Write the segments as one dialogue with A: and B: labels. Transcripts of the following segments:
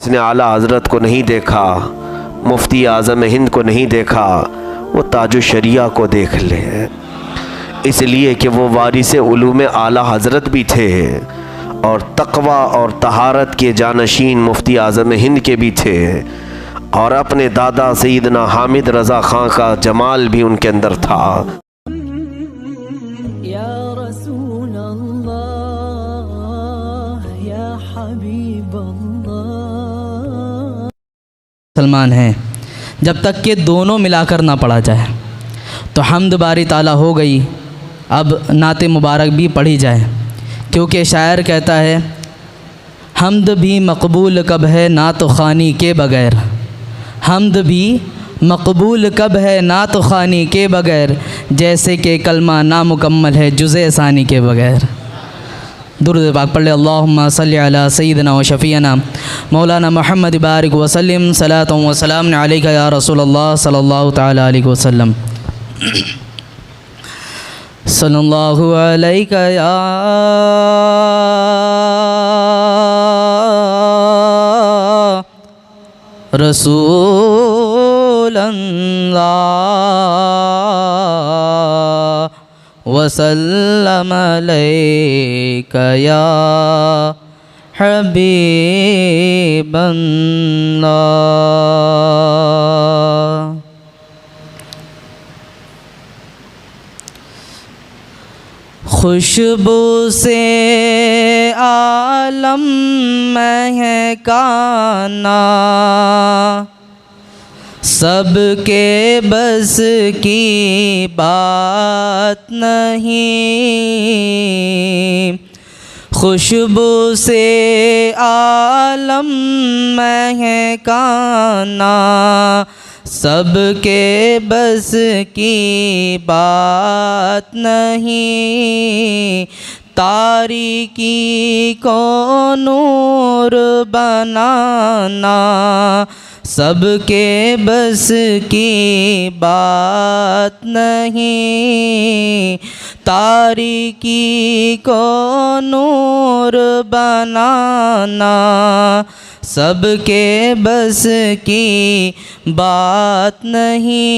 A: जिसने आला हज़रत को नहीं देखा, मुफ्ती आज़म हिंद को नहीं देखा, वो ताजु शरिया को देख ले। इसलिए कि वो वारिस उलूम आला हज़रत भी थे और तक़वा और तहारत के जानशीन मुफ्ती आज़म हिंद के भी थे, और अपने दादा सैयदना हामिद रज़ा ख़ां का जमाल भी उनके अंदर था।
B: या रसूल अल्लाह या हबीब अल्लाह।
C: मुसलमान हैं जब तक कि दोनों मिलाकर ना पढ़ा जाए तो हम्द बारी ताला हो गई। अब नात मुबारक भी पढ़ी जाए, क्योंकि शायर कहता है हम्द भी मकबूल कब है नात ख़ानी के बग़ैर, हम्द भी मकबूल कब है नात ख़ानी के बग़ैर, जैसे कि कलमा नामुकम्मल है जुज़े सानी के बग़ैर। दुरूद पाक पढ़ ले। अल्लाहुम्मा सल्लि अला सय्यिदिना व शफ़ीना मौलाना मुहम्मद बारिक वसल्लम सलातु व सलाम अलैका या रसूलल्लाह सल्लल्लाहु तआला अलैहि वसल्लम। सल्लल्लाहु अलैका या रसूलल्लाह वसल्लम अलैका या हबीबल्लाह। खुशबू से आलम महकाना सबके बस की बात नहीं, खुशबू से आलम महकाना सबके बस की बात नहीं, तारीकी को नूर बनाना सबके बस की बात नहीं, तारीकी को नूर बनाना सबके बस की बात नहीं।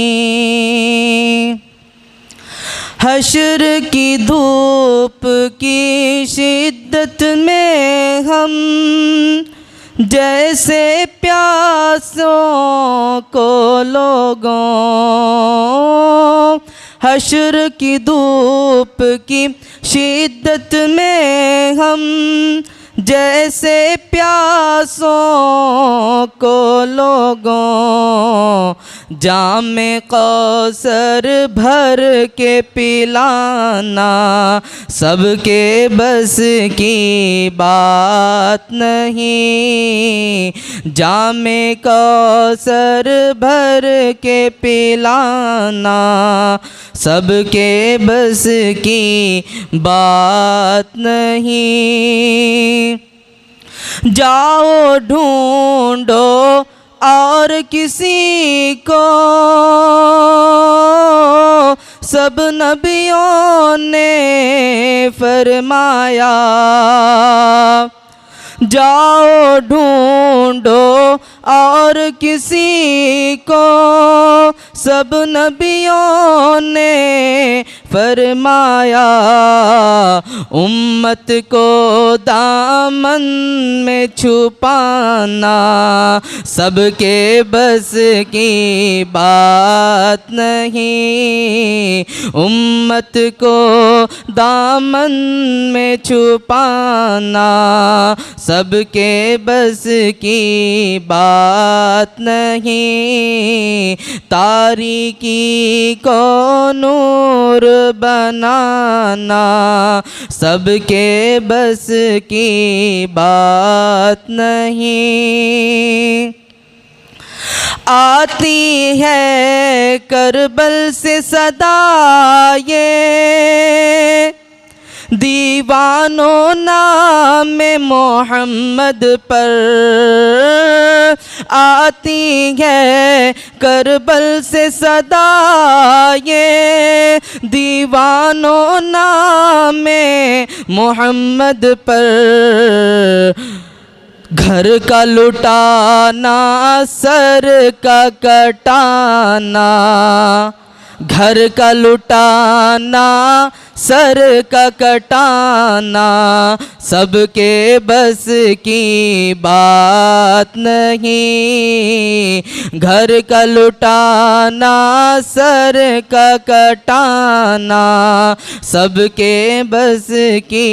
C: हश्र की धूप की शिद्दत में हम जैसे प्यासों को लोगों, हश्र की धूप की शिद्दत में हम जैसे प्यासों को लोगों, जामे कौसर भर के पिलाना सबके बस की बात नहीं, जामे कौसर भर के पिलाना सबके बस की बात नहीं। जाओ ढूंढो और किसी को सब नबियों ने फरमाया, जाओ ढूंढो और किसी को सब नबियों ने फरमाया, उम्मत को दामन में छुपाना सबके बस की बात नहीं, उम्मत को दामन में छुपाना सबके बस की बात नहीं, तारीकी को नूर बनाना सबके बस की बात नहीं। आती है करबल से सदा ये दीवानों नाम मोहम्मद पर, आती है करबल से सदा ये दीवानों नाम मोहम्मद पर, घर का लुटाना सर का कटाना, घर का लुटाना सर का कटाना, सबके बस की बात नहीं। घर का लुटाना सर का कटाना, सबके बस की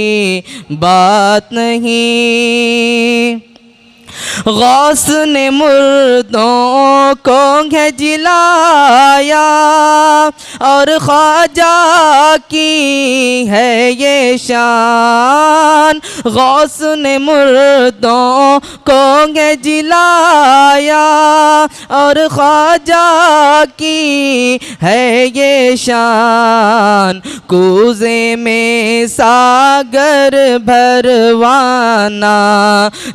C: बात नहीं। गौस ने मुर्दों को है जिलाया और ख्वाजा की है ये शान। गौस ने मुर्दों को है जिलाया और ख्वाजा की है ये शान। कूज़े में सागर भरवाना,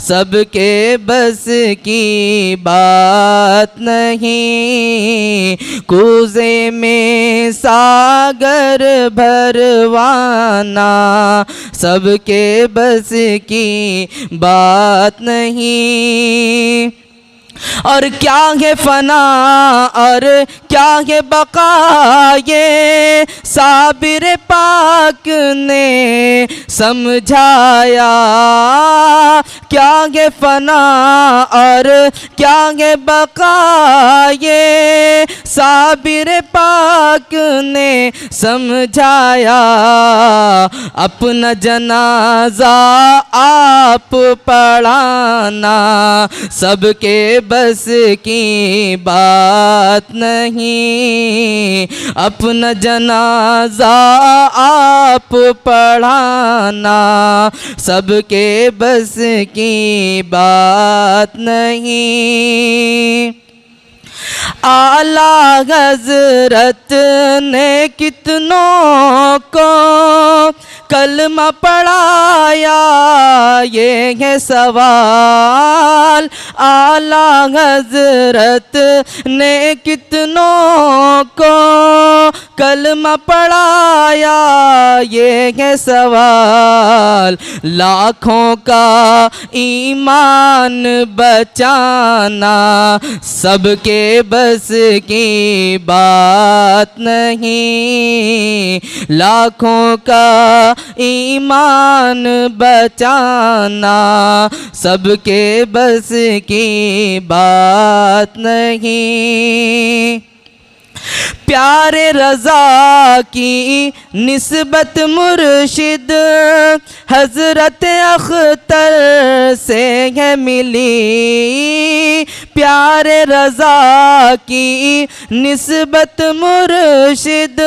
C: सबके बस की बात नहीं। कूज़े में सागर भरवाना, सबके बस की बात नहीं। और क्या है फना और क्या है बका, ये साबिर पाक ने समझाया। क्या है फना और क्या है बका, ये साबिर पाक ने समझाया। अपना जनाजा आप पढ़ाना, सबके बस की बात नहीं। अपना जनाजा आप पढ़ाना, सबके बस की बात नहीं। आला हज़रत ने कितनों को कलमा पढ़ाया, ये है सवाल। आला हज़रत ने कितनों को कलमा पढ़ाया, ये है सवाल। लाखों का ईमान बचाना, सबके बस की बात नहीं। लाखों का ईमान बचाना, सबके बस की बात नहीं। प्यारे रज़ा की निस्बत मुर्शिद हज़रत अख्तर से है मिली। प्यारे रज़ा की निस्बत मुर्शिद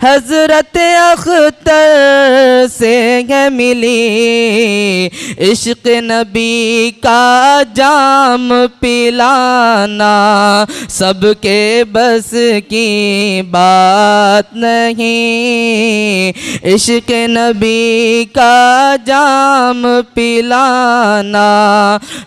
C: हज़रत अख्तर से है मिली। इश्क़ नबी का जाम पिलाना, सबके बस की बात नहीं। इश्क़ नबी का जाम पिलाना,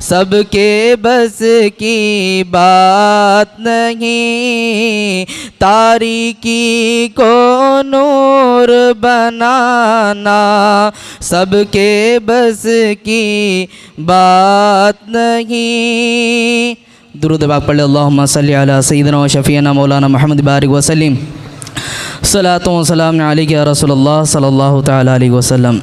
C: सबके बस की बात नहीं। तारीकी को नूर बनाना, सबके बस की बात नहीं। दुरूद पाक पढ़ अल्लाहुम्मा सल्ली अला सय्यिदिना व शफ़ीना मौलाना मुहम्मद बारिक वसल्लम। सलातो व सलाम अलैका या रसूलल्लाह सल्लल्लाहु तआला अलैहि वसल्लम।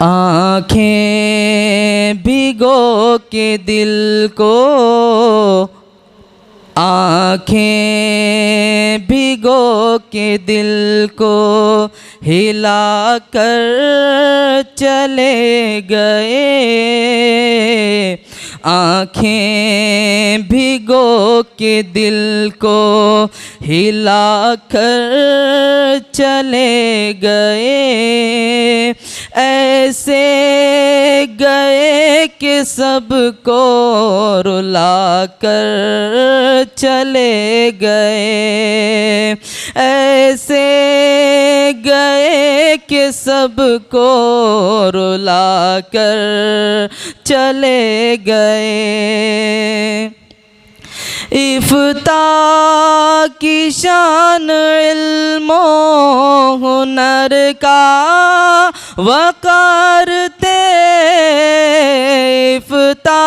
C: आँखें भिगो के दिल को, आँखें भिगो के दिल को हिला कर चले गए। आँखें भिगो के दिल को हिला कर चले गए। ऐसे गए कि सबको रुला कर चले गए। ऐसे गए कि सबको रुला कर चले गए। इफ्ता की शान इल्मो हुनर का वक़ार थे। इफ्ता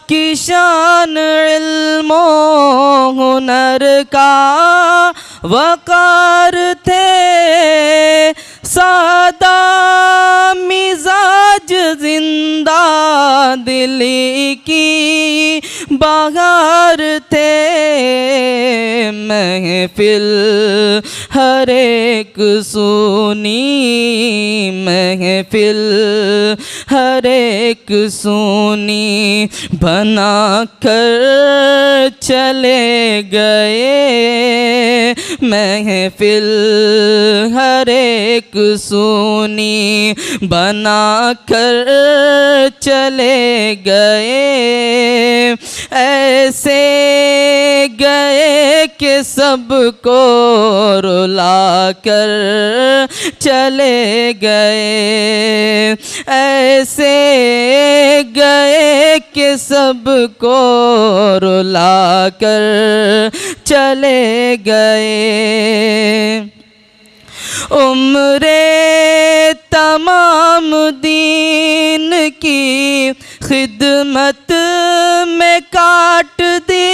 C: की शान इल्मो हुनर का वक़ार थे। सादा मिजाज जिंदा दिली की बहार थे। महफिल हर एक सुनी, महफिल हर एक सुनी, बना कर चले गए। महफिल हर एक सुनी, बना कर चले गए। ऐसे गए कि सबको रुला कर चले गए। ऐसे गए कि सबको रुला कर चले गए। उम्रे तमाम दीन की खिदमत में काट दी।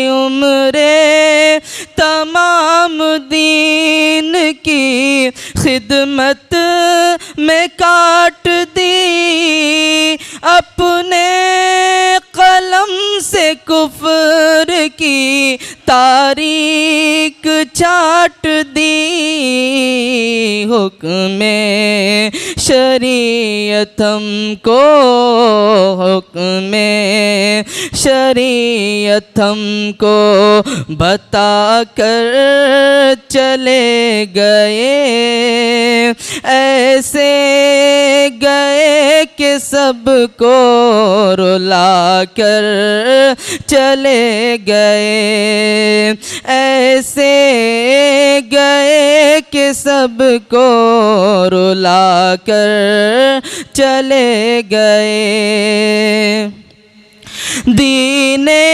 C: उम्रे तमाम दीन की खिदमत में काट दी। अपने कलम से कुफ्र की तारीख छाट दी। हुक्म शरीयत हमको, हुक्म शरीयत हमको बता कर चले गए। ऐसे गए कि सबको रुला कर चले गए। ऐसे गए कि सबको रुला कर चले गए। दीने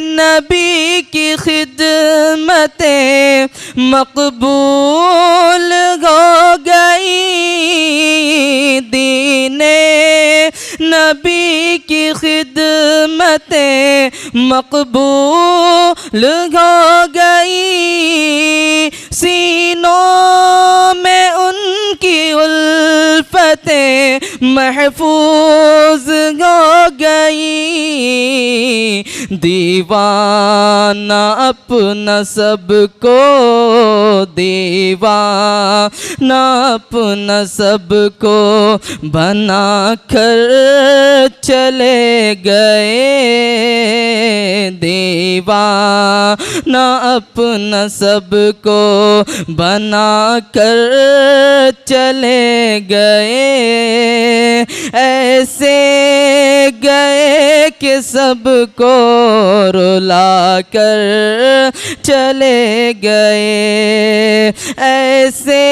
C: नबी की खिदमतें मकबूल हो गई। दीने नबी की खिदमतें मकबूल हो गई। सीनों में उनकी उल्फतें महफूज हो गई। दीवाना अपना सबको, दीवाना अपना सबको बना कर चले गए। दीवाना अपना सबको बना कर चले गए। ऐसे गए कि सबको रुला कर चले गए। ऐसे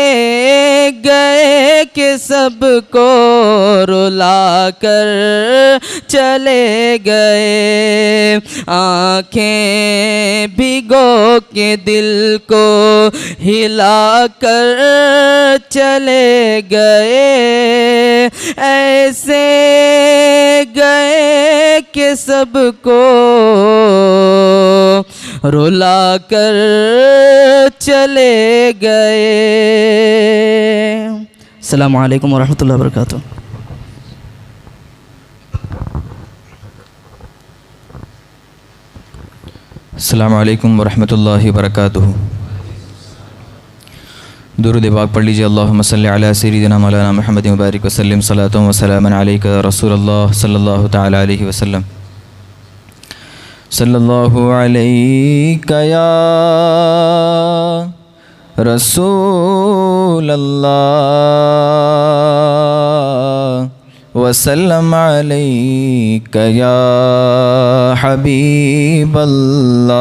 C: गए कि सबको रुला कर चले गए। आँखें भिगो के दिल को हिला कर चले गए। ऐसे गए कि सबको रुला कर चले गए। अस्सलामु अलैकुम वरहमतुल्लाहि वबरकातुहू।
D: अस्सलामु अलैकुम वरहमतुल्लाहि वबरकातुहू। दुरूद पाक पढ़ लीजिए। अल्लाहुम्मा सल्लि अला सय्यिदिना मौलाना मुहम्मद मुबारक वसल्लम सलातुन व सलामन अलैका रसूलल्लाह सल्लल्लाहु तआला अलैहि वसल्लम। सल्लल्लाहु अलैका या रसूलल्लाह वसल्लम अलैका या हबीबल्लाह।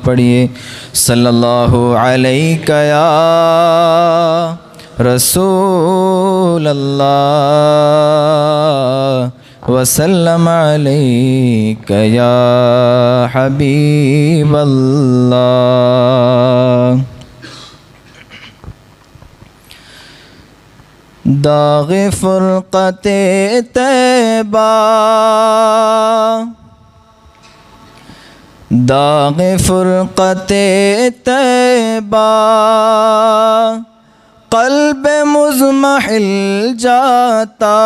D: पढ़िए सल्लल्लाहु अलैका या रसूलल्लाह वसल्लम अलैका या हबीब अल्लाह। दाग़ फ़ुरक़ते तैबा, दाग़ फ़ुरक़ते तैबा, क़ल्ब मुज़महिल जाता।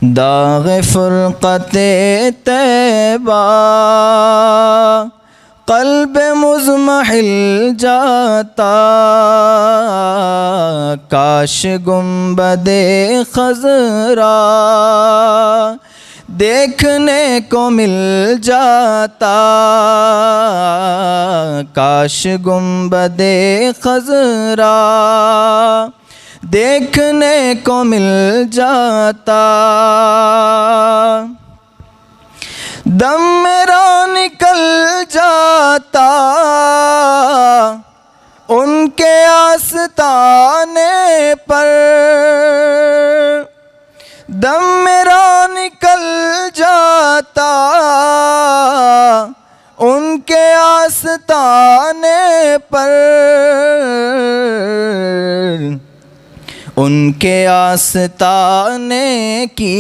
D: दाग़ फ़ुरक़ते तैबा, क़ल्ब मुज़महिल जाता। काश गुंबदे ख़ज़रा देखने को मिल जाता। काश गुंबदे ख़ज़रा देखने को मिल जाता। दम मेरा निकल जाता उनके आस्ताने पर। दम मेरा निकल जाता उनके आस्ताने पर। उनके आस्ताने की,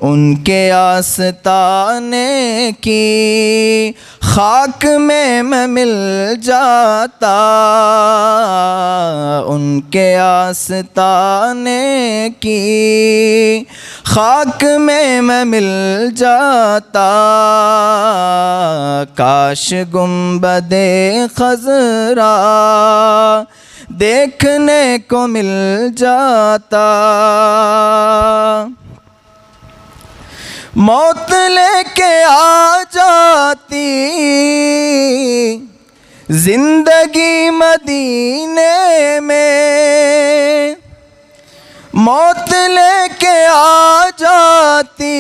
D: उनके आस्ताने की खाक में मैं मिल जाता। उनके आस्ताने की खाक में मैं मिल जाता। काश गुंबदे ख़ज़रा देखने को मिल जाता। मौत लेके आ जाती जिंदगी मदीने में। मौत लेके आ जाती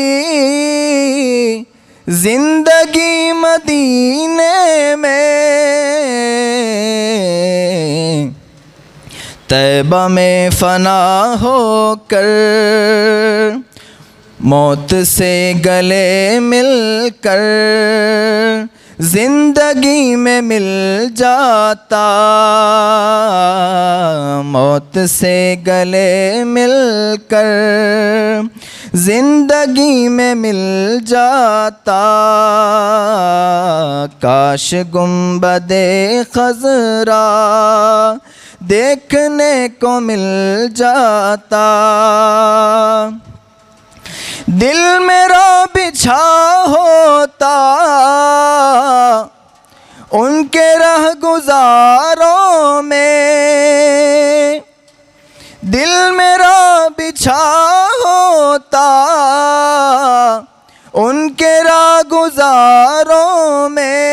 D: जिंदगी मदीने में। तैबा में फ़ना होकर मौत से गले मिलकर ज़िंदगी में मिल जाता। मौत से गले मिलकर ज़िंदगी में मिल जाता। काश गुंबदे ख़ज़रा देखने को मिल जाता। दिल मेरा बिछा होता उनके रह गुज़ारों में। दिल मेरा बिछा होता उनके राह गुज़ारों में।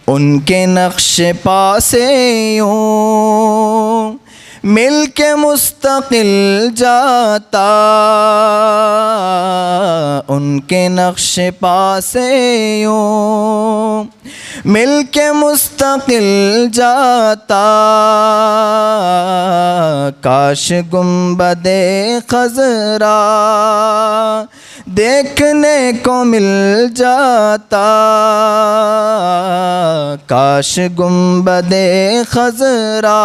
D: उनके नक्श पा से यूं मिल के मुस्तकिल जाता। उनके नक्श पा से यूं मिल के मुस्तकिल जाता। काश गुंबदे ख़ज़रा देखने को मिल जाता। काश गुंबदे ख़ज़रा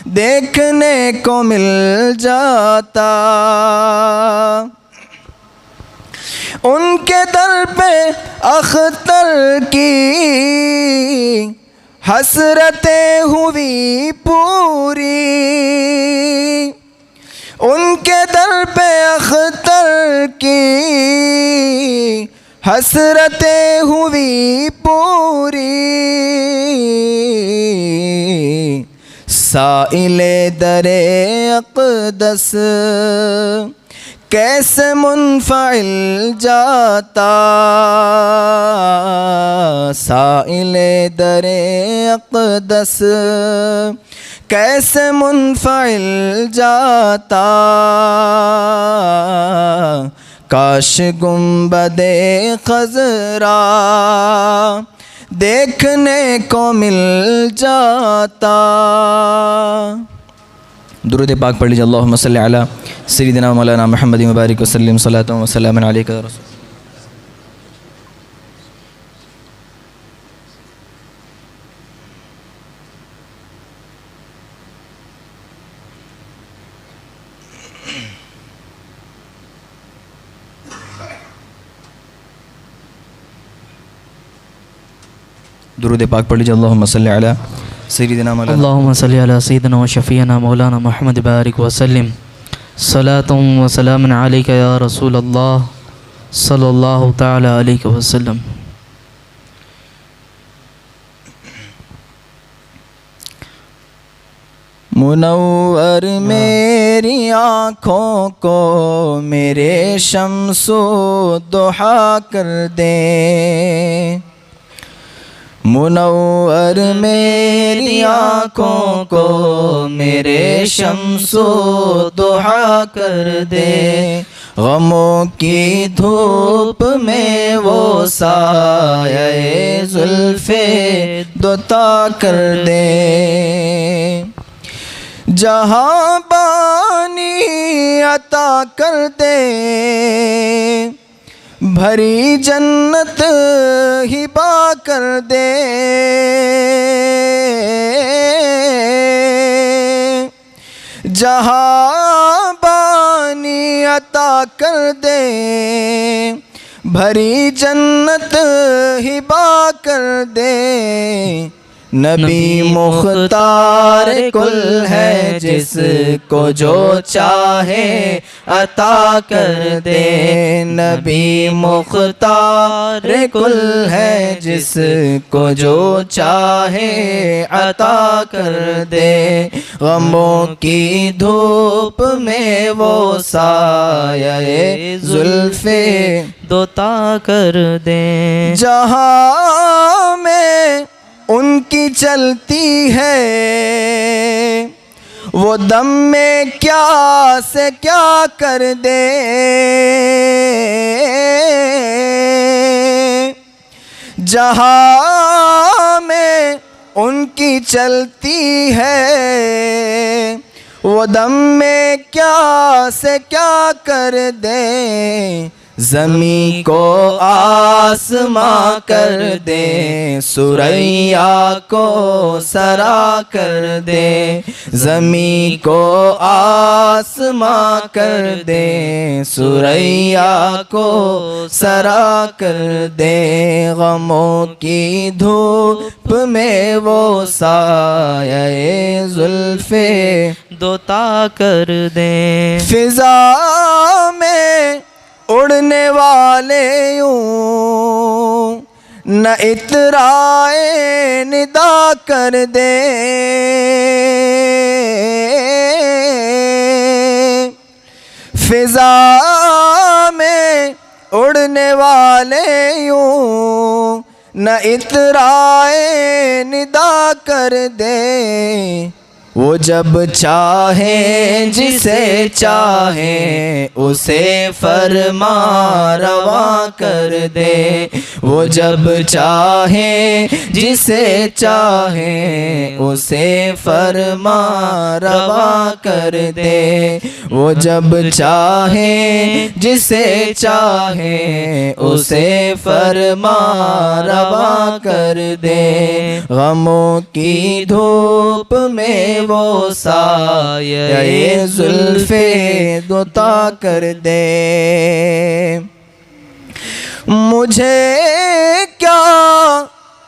D: देखने को मिल जाता। उनके दर पे अख्तर की हसरतें हुई पूरी। उनके दर पे अख्तर की हसरतें हुई पूरी। साइले दरे अक़दस कैसे मुनफ़इल जाता। साइले दरे अक़दस कैसे मुनफ़इल जाता। काश गुंबदे ख़ज़रा देखने को मिल जाता। दुरूद पाक पढ़ लीजिए। अल्लाहुम्मा सल्लि अला सय्यिदिना मौलाना मुहम्मद मुबारक वसल्लम सलातु व सलाम अलैका या रसूल। दुरूद पाक पढ़ लीजिए। अल्लाहुम्मा सल्लि अला सय्यिदिना मौलाना
C: अल्लाहुम्मा सल्लि अला सय्यिदिना व शफ़ीना मौलाना मुहम्मद बारिक वसल्लम सलातुम व सलामुन अलैका या रसूल अल्लाह सल्लल्लाहु तआला अलैहि वसल्लम।
D: मुनव्वर मेरी आँखों को मेरे शम्सो दुहा कर दे। मुनव्वर मेरी आँखों को मेरे शम्सो दुहा कर दे। गमों की धूप में वो साये जुल्फ़े दुता कर दे। जहाँ बानी अता कर दे भरी जन्नत हिबा कर दे। जहाँ बानी अता कर दे भरी जन्नत हिबा कर दे। नबी मुख्तार कुल है जिसको जो चाहे अता कर दे। नबी मुख्तार कुल है जिसको जो चाहे अता कर दे। गमों की धूप में वो साये जुल्फ़े
C: दोता कर दे।
D: जहाँ में उनकी चलती है वो दम में क्या से क्या कर दे। जहाँ में उनकी चलती है वो दम में क्या से क्या कर दे। ज़मीं को आसमां कर दे सुरैया को सरा कर दे। ज़मीं को आसमां कर दे सुरैया को सरा कर दे। गमों की धूप में वो साये जुल्फ़े
C: दोता कर दे।
D: फिज़ा में उड़ने वाले यूं न इतराए निदा कर दे। फिजा में उड़ने वाले यूं न इतराए निदा कर दे। वो जब चाहे जिसे चाहे उसे फरमा रवा कर दे। वो जब चाहे जिसे चाहे उसे फरमा रवा कर दे। वो जब चाहे जिसे चाहे उसे फरमा रवा कर दे। गमों की धूप में वो साये जुल्फ़े दोता कर दे। मुझे क्या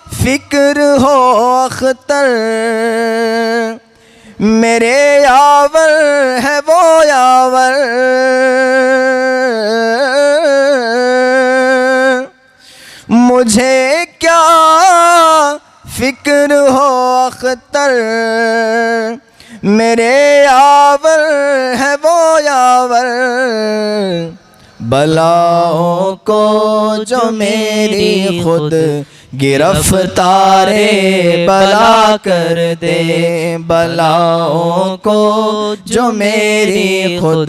D: फिक्र हो अख्तर मेरे यावर है वो यावर। मुझे क्या फिक्र हो अख्तर मेरे यावर है वो यावर। बलाओं को जो मेरी खुद
E: गिरफ्तारे बला कर दे बलाओं को जो मेरी खुद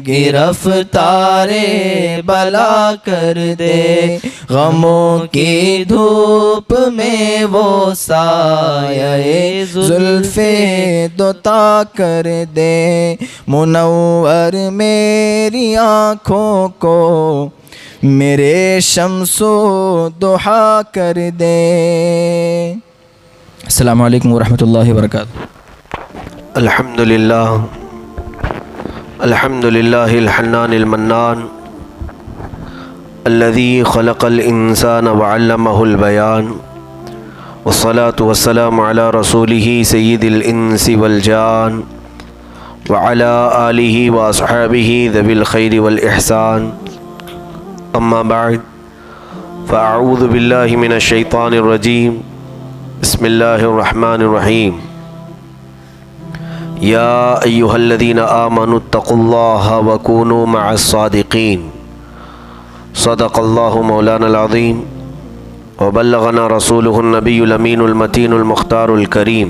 E: गिरफ्तारे बला कर दे। गमों की धूप में वो साये जुल्फे दोता कर दे। मुनव्वर मेरी आँखों को मेरे शम्सो दुहा कर दे। अस्सलामु अलैकुम वरहमतुल्लाहि वबरकातुहू।
A: अल्हम्दुलिल्लाह अल्हम्दुलिल्लाहिल हन्नानिल मन्नान अल्लज़ी खलक़ल इंसान व अल्लमहुल बयान वस्सलातु वस्सलामु अला रसूलिही सय्यिदिल इंसी वल जान व अला आलिही व अस्हाबिही ज़विल खैरि वल इहसान। अम्मा बाद फ़अऊज़ु बिल्लाहि मिनश शैतानिर रजीम। बिस्मिल्लाहिर रहमानिर रहीम। या अय्युहल्लज़ीना आमनुत्तक़ुल्लाहा व कूनू मअस्सादिक़ीन। सदक़ल्लाहु मौलानाल अज़ीम व बल्लगना रसूलुहुन नबियुल अमीनुल मतीनुल मुख्तारुल करीम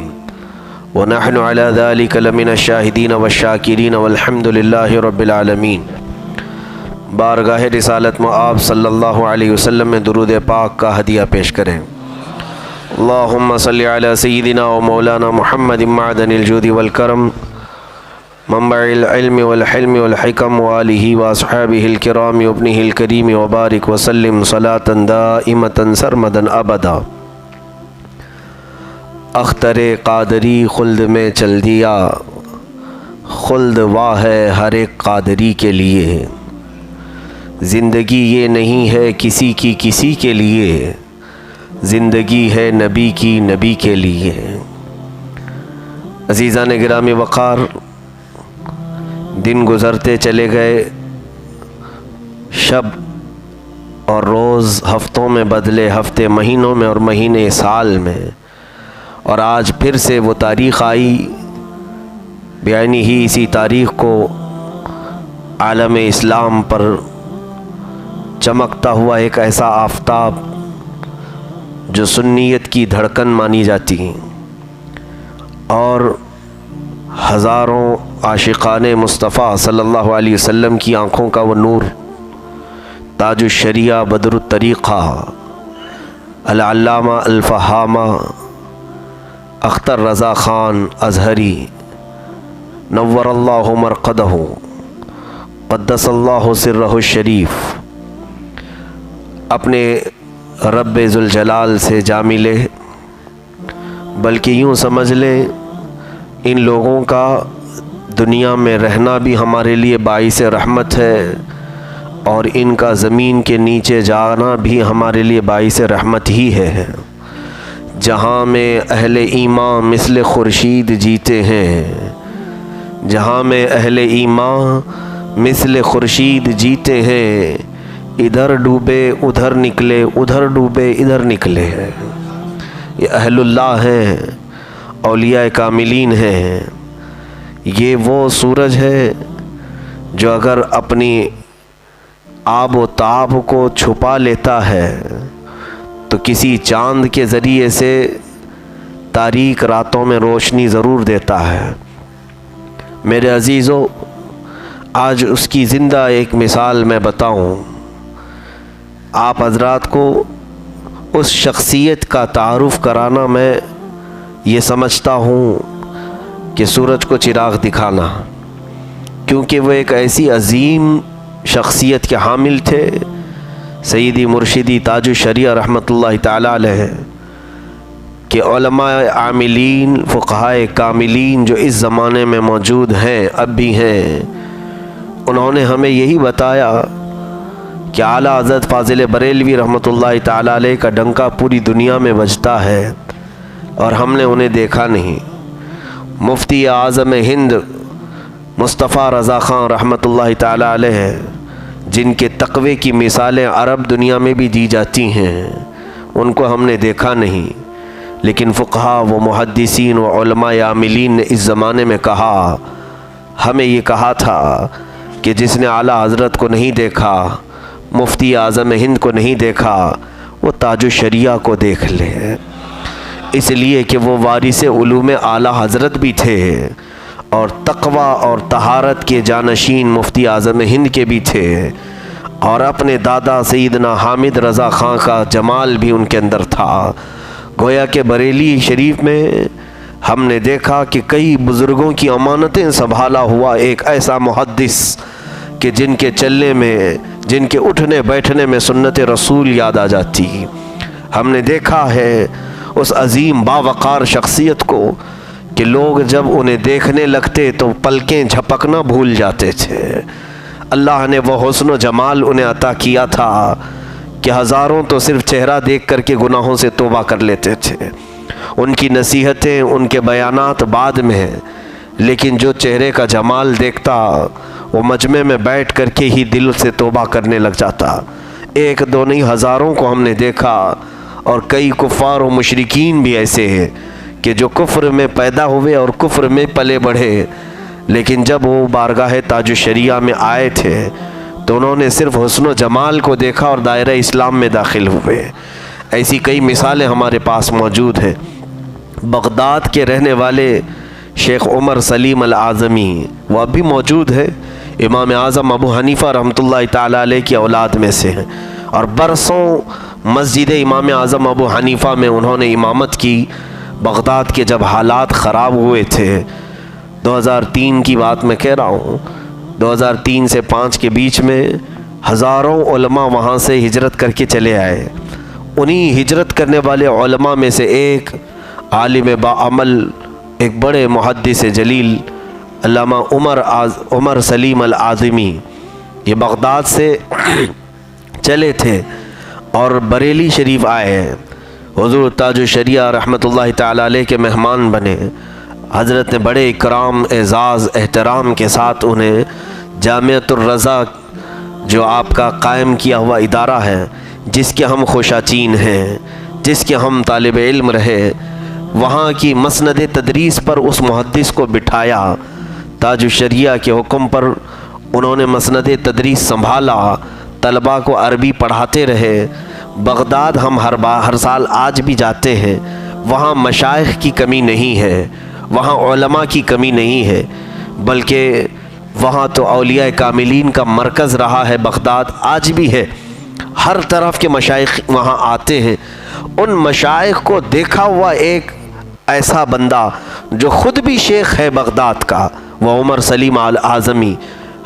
A: व नहनु अला ज़ालिका लमिनश शाहिदीन वश्शाकिरीन वल्हम्दुलिल्लाहि रब्बिल आलमीन। बारगाह रिसालत में आप सल्लल्लाहु अलैहि वसल्लम में दुरूद पाक का हदिया पेश करें। अल्लाहुम्मा सल्लि अला सय्यिदिना व मौलाना मुहम्मद मअदनिल जूदि वल करम मंबइल इल्मि वल हिल्मि वल हिकम व आलिहि व अस्हाबिहिल किराम व इब्निहिल करीम व बारिक व सल्लिम सलातन दाइमतन सरमदन अबदा। अख्तरे कादरी खुल्द में चल दिया, खुल्द वाह है हर एक कादरी के लिए। ज़िंदगी ये नहीं है किसी की किसी के लिए, ज़िंदगी है नबी की नबी के लिए। अज़ीज़ान गिरामी वक़ार, दिन गुज़रते चले गए, शब और रोज़ हफ़्तों में बदले, हफ़्ते महीनों में और महीने साल में, और आज फिर से वो तारीख़ आई। बयानी ही इसी तारीख़ को आलम इस्लाम पर चमकता हुआ एक ऐसा आफ़ताब जो सुन्नियत की धड़कन मानी जाती है और हज़ारों आशिक़ाने मुस्तफ़ा सल्लल्लाहु अलैहि वसल्लम की आँखों का वो नूर, ताजुश शरिया बदरुत तरीक़ा अल-अल्लामा अल-फ़हामा अख्तर रज़ा ख़ान अज़हरी नव्वरल्लाहु मरक़दहु क़द्दसल्लाहु सिर्रहु शरीफ़ अपने रब्बे ज़ुल जलाल से जा मिले। बल्कि यूँ समझ लें, इन लोगों का दुनिया में रहना भी हमारे लिए बाइस रहमत है और इनका ज़मीन के नीचे जाना भी हमारे लिए बाइस रहमत ही है। जहाँ में अहले ईमान मिस्ल खुर्शीद जीते हैं, जहाँ में अहले ईमान मिस्ल खुर्शीद जीते हैं, इधर डूबे उधर निकले, उधर डूबे इधर निकले हैं। ये अहलुल्लाह हैं, औलिया कामिलीन हैं। ये वो सूरज है जो अगर अपनी आब व ताब को छुपा लेता है तो किसी चाँद के ज़रिए से तारीक रातों में रोशनी ज़रूर देता है। मेरे अज़ीज़ों, आज उसकी ज़िंदा एक मिसाल मैं बताऊं। आप हज़रात को उस शख्सियत का तारुफ़ कराना मैं ये समझता हूँ कि सूरज को चिराग दिखाना, क्योंकि वो एक ऐसी अज़ीम शख्सियत के हामिल थे, सैयदी मुर्शिदी ताजुश शरिया रहमतुल्लाहि ताला अलैह के उलमाए आमिलीन फ़ुक़हाए कामिलीन जो इस ज़माने में मौजूद हैं, अब भी हैं, उन्होंने हमें यही बताया कि आला हज़रत फ़ाज़िल बरेलवी रहमतुल्लाहि ताला अलैह का डंका पूरी दुनिया में बजता है और हमने उन्हें देखा नहीं। मुफ्ती आज़म हिंद मुस्तफ़ा रज़ा ख़ान रहमतुल्लाहि ताला अलैह, जिनके तक़वे की मिसालें अरब दुनिया में भी दी जाती हैं, उनको हमने देखा नहीं। लेकिन फ़ुक़हा व मुहद्दिसीन व उलमाए आमिलीन ने इस ज़माने में कहा, हमें ये कहा था कि जिसने आला हज़रत को नहीं देखा, मुफ्ती आज़म हिंद को नहीं देखा, वो ताजु शरिया को देख लें, इसलिए कि वो वारिस उलूम आला हज़रत भी थे और तक़वा और तहारत के जानशीन मुफ्ती आज़म हिंद के भी थे, और अपने दादा सैयदना हामिद रज़ा ख़ां का जमाल भी उनके अंदर था। गोया के बरेली शरीफ में हमने देखा कि कई बुज़ुर्गों की अमानतें संभाला हुआ एक ऐसा मुहद्दिस कि जिनके चलने में, जिनके उठने बैठने में सुन्नत रसूल याद आ जाती। हमने देखा है उस अजीम बावक़ार शख्सियत को कि लोग जब उन्हें देखने लगते तो पलकें झपकना भूल जाते थे। अल्लाह ने वो हुस्न जमाल उन्हें अता किया था कि हज़ारों तो सिर्फ चेहरा देख कर के गुनाहों से तौबा कर लेते थे। उनकी नसीहतें, उनके बयानात बाद में हैं, लेकिन जो चेहरे का जमाल देखता वो मजमे में बैठ कर के ही दिल से तौबा करने लग जाता। एक दो नहीं, हज़ारों को हमने देखा, और कई कुफ़ार और मुशरिकीन भी ऐसे हैं कि जो कुफ्र में पैदा हुए और कुफ्र में पले बढ़े, लेकिन जब वो बारगाह ताजु शरिया में आए थे तो उन्होंने सिर्फ हुस्न जमाल को देखा और दायरा इस्लाम में दाखिल हुए। ऐसी कई मिसालें हमारे पास मौजूद हैं। बगदाद के रहने वाले शेख उमर सलीम अल आज़मी वह भी मौजूद है, इमाम आज़म अबू हनीफ़ा रहमतुल्लाह ताला अलैह की औलाद में से हैं, और बरसों मस्जिद इमाम आज़म अबू हनीफ़ा में उन्होंने इमामत की। बगदाद के जब हालात ख़राब हुए थे, 2003 की बात मैं कह रहा हूँ, 2003 से 5 के बीच में हज़ारों उलमा वहाँ से हिजरत करके चले आए। उन्हीं हिजरत करने वाले उलमा में से एक आलिम बाअमल, एक बड़े मुहद्दिस जलील अल्लामा उमर सलीम अल आज़मी, ये बगदाद से चले थे और बरेली शरीफ आए। हुज़ूर ताजु शरिया रहमतुल्लाहि ताला अलैह के मेहमान बने। हज़रत ने बड़े इकराम, एज़ाज़, एहतराम के साथ उन्हें जामिअतुर रज़ा, जो आपका कायम किया हुआ इदारा है, जिसके हम खुशाचीन हैं, जिसके हम तालिब इल्म रहे, वहाँ की मसनद तदरीस पर उस मुहद्दिस को बिठाया। ताजु शरिया के हुक्म पर उन्होंने मसनद तदरीस संभाला, तलबा को अरबी पढ़ाते रहे। बगदाद हम हर साल आज भी जाते हैं, वहाँ मशाइख की कमी नहीं है, वहाँ उलमा की कमी नहीं है, बल्कि वहाँ तो औलिया कामिलीन का मरकज़ रहा है। बगदाद आज भी है, हर तरफ के मशाइख वहाँ आते हैं। उन मशाइख को देखा हुआ एक ऐसा बंदा जो ख़ुद भी शेख है बगदाद का, वह उमर सलीम अल आज़मी,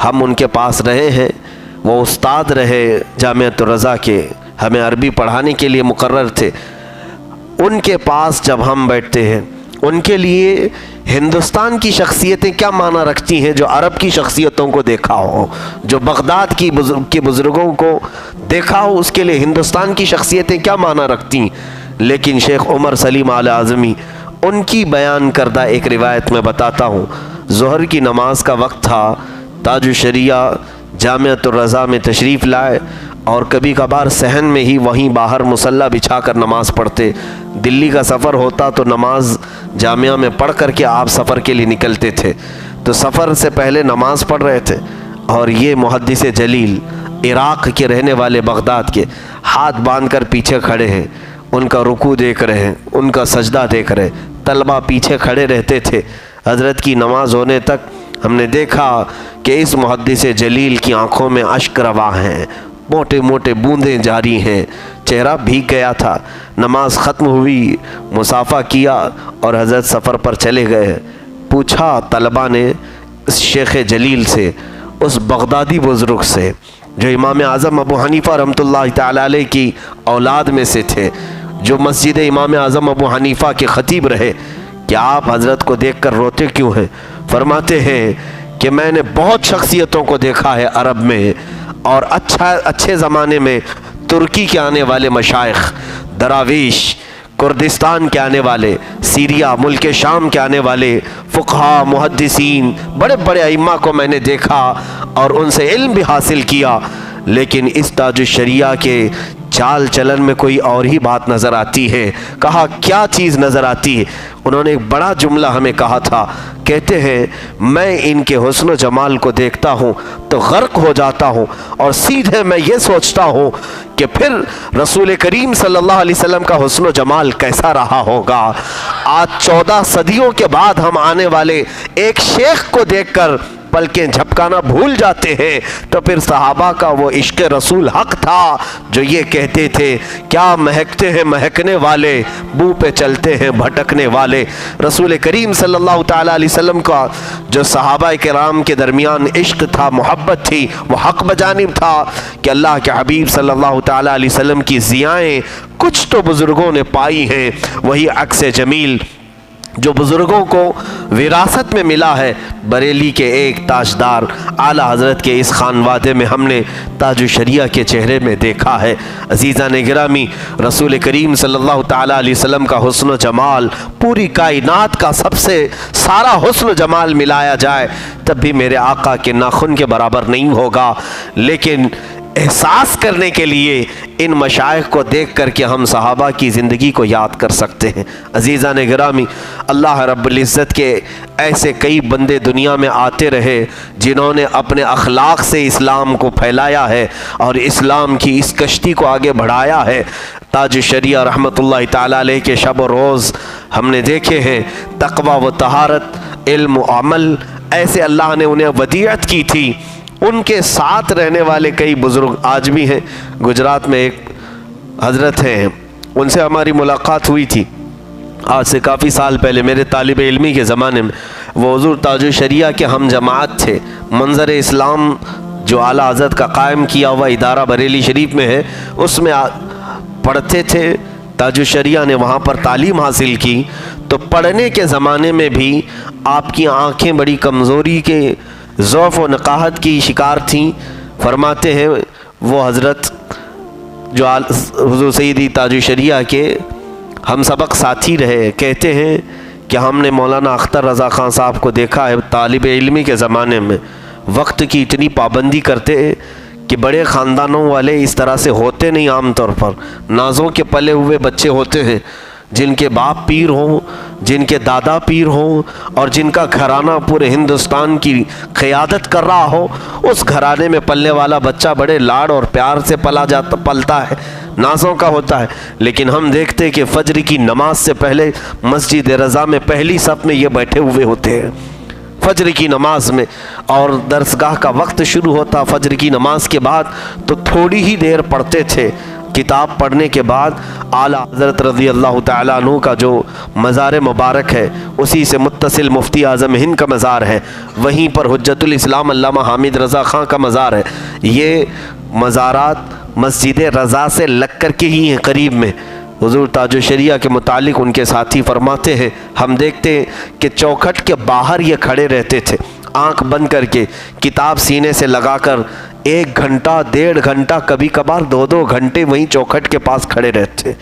A: हम उनके पास रहे हैं। वो उस्ताद रहे जामिअतुर रज़ा के, हमें अरबी पढ़ाने के लिए मुकर्रर थे। उनके पास जब हम बैठते हैं, उनके लिए हिंदुस्तान की शख्सियतें क्या माना रखती हैं, जो अरब की शख्सियतों को देखा हो, जो बगदाद की बुज़ुर्गों को देखा हो, उसके लिए हिंदुस्तान की शख्सियतें क्या माना रखती। लेकिन शेख उमर सलीम अल आज़मी, उनकी बयान करदा एक रिवायत में बताता हूँ। ज़ोहर की नमाज का वक्त था, ताजु शरिया जामिअतुर रज़ा में तशरीफ़ लाए और कभी कभार सहन में ही वहीं बाहर मुसल्ला बिछा कर नमाज़ पढ़ते। दिल्ली का सफ़र होता तो नमाज जामिया में पढ़ कर के आप सफ़र के लिए निकलते थे, तो सफ़र से पहले नमाज़ पढ़ रहे थे। और ये मुहद्दिस जलील इराक़ के रहने वाले बगदाद के, हाथ बांध कर पीछे खड़े हैं, उनका रुकू देख रहे हैं, उनका सजदा देख रहे हैं। तलबा पीछे खड़े रहते थे। हज़रत की नमाज होने तक हमने देखा कि इस मुहद्दिस जलील की आँखों में अश्क रवा हैं, मोटे मोटे बूंदें जारी हैं, चेहरा भीग गया था। नमाज ख़त्म हुई, मुसाफ़ा किया और हज़रत सफ़र पर चले गए। पूछा तलबा ने इस शेख जलील से, उस बगदादी बुज़ुर्ग से जो इमाम आज़म अबू हनीफ़ा रहमतुल्लाहि ताला अलैह की औलाद में से थे, जो मस्जिद इमाम आज़म अबू हनीफ़ा के ख़तीब रहे, कि आप हज़रत को देख कर रोते क्यों हैं। फरमाते हैं कि मैंने बहुत शख्सियतों को देखा है अरब में, और अच्छे ज़माने में तुर्की के आने वाले मशाइख, दरावेश, कुर्दिस्तान के आने वाले, सीरिया, मुल्क शाम के आने वाले फ़ुक़हा, मुहद्दिसीन, बड़े बड़े अइम्मा को मैंने देखा और उनसे इल्म भी हासिल किया। लेकिन इस ताजुश्शरिया के चाल चलन में कोई और ही बात नज़र आती है। कहा क्या चीज़ नज़र आती है? उन्होंने एक बड़ा जुमला हमें कहा था। कहते हैं मैं इनके हुस्न जमाल को देखता हूँ तो गर्क हो जाता हूँ और सीधे मैं ये सोचता हूँ कि फिर रसूल करीम सल्लल्लाहु अलैहि वसल्लम का हुस्न जमाल कैसा रहा होगा। आज 14 सदियों के बाद हम आने वाले एक शेख को देखकर पलकें झपकाना भूल जाते हैं। तो फिर सहाबा का वो इश्क रसूल हक था जो ये कहते थे क्या महकते हैं महकने वाले, बू पे चलते हैं भटकने वाले। रसूल करीम सल्लल्लाहु ताला अलैहि वसल्लम का जो सहाबा किराम के दरमियान इश्क था, मोहब्बत थी, वो हक बजानिब था कि अल्लाह के हबीब सल्लल्लाहु ताला अलैहि वसल्लम की ज़ियाएँ कुछ तो बुज़ुर्गों ने पाई हैं। वही अक्स जमील जो बुज़ुर्गों को विरासत में मिला है, बरेली के एक ताजदार आला हज़रत के इस खानवादे में हमने ताजुश्शरिया के चेहरे में देखा है। अज़ीज़ान गिरामी, रसूल करीम सल्लल्लाहु ताला अलैहि वसल्लम का हुस्न जमाल पूरी कायनात का सबसे सारा हुस्न जमाल मिलाया जाए तब भी मेरे आका के नाखून के बराबर नहीं होगा। लेकिन एहसास करने के लिए इन मशाइख को देख कर के हम सहाबा की ज़िंदगी को याद कर सकते हैं। अज़ीज़ान गिरामी, अल्लाह रब्बुल इज़्ज़त के ऐसे कई बंदे दुनिया में आते रहे जिन्होंने अपने अखलाक से इस्लाम को फैलाया है और इस्लाम की इस कश्ती को आगे बढ़ाया है। ताजुश्शरिया रहमतुल्लाह ताला अलैह के शब व रोज़ हमने देखे हैं तक़वा व तहारत, इल्म व अमल, ऐसे अल्लाह ने उन्हें वदीयत की थी। उनके साथ रहने वाले कई बुज़ुर्ग आज भी हैं। गुजरात में एक हज़रत हैं, उनसे हमारी मुलाकात हुई थी आज से काफ़ी साल पहले मेरे तालिब इल्मी के ज़माने में। वो हुज़ूर ताजुश्शरिया के हम जमात थे। मंज़र इस्लाम जो आला हज़रत का कायम किया हुआ इदारा बरेली शरीफ में है उसमें पढ़ते थे। ताजुश्शरिया ने वहाँ पर तालीम हासिल की। तो पढ़ने के ज़माने में भी आपकी आँखें बड़ी कमज़ोरी के ज़ौफ़ व नकाहत की शिकार थीं। फरमाते हैं वो हज़रत जो हुज़ूर सैयदी ताजुश्शरिया के हम सबक साथी रहे, कहते हैं कि हमने मौलाना अख्तर रज़ा ख़ान साहब को देखा है तालिब इल्मी के ज़माने में वक्त की इतनी पाबंदी करते कि बड़े ख़ानदानों वाले इस तरह से होते नहीं। आम तौर पर नाज़ों के पले हुए बच्चे होते हैं जिनके बाप पीर हों, जिनके दादा पीर हों और जिनका घराना पूरे हिंदुस्तान की क़यादत कर रहा हो। उस घराने में पलने वाला बच्चा बड़े लाड़ और प्यार से पलता है, नाज़ों का होता है। लेकिन हम देखते कि फ़ज्र की नमाज से पहले मस्जिद रज़ा में पहली सफ़ में ये बैठे हुए होते हैं फ़ज्र की नमाज में, और दरसगाह का वक्त शुरू होता फ़ज्र की नमाज के बाद तो थोड़ी ही देर पढ़ते थे। किताब पढ़ने के बाद आला हज़रत रज़ी अल्लाह ताला अन्हु का जो मज़ार मुबारक है उसी से मुत्तसिल मुफ्ती आज़म हिंद का मज़ार है, वहीं पर हुज्जतुल इस्लाम अल्लामा हामिद रज़ा ख़ान का मज़ार है। ये मज़ारात मस्जिद रज़ा से लग कर के ही हैं करीब में। हुज़ूर ताजुश्शरिया के मुतालिक उनके साथी फरमाते हैं हम देखते हैं कि चौखट के बाहर ये खड़े रहते थे आँख बंद करके, किताब सीने से लगाकर 1 घंटा 1.5 घंटा कभी कभार 2-2 घंटे वहीं चौखट के पास खड़े रहते।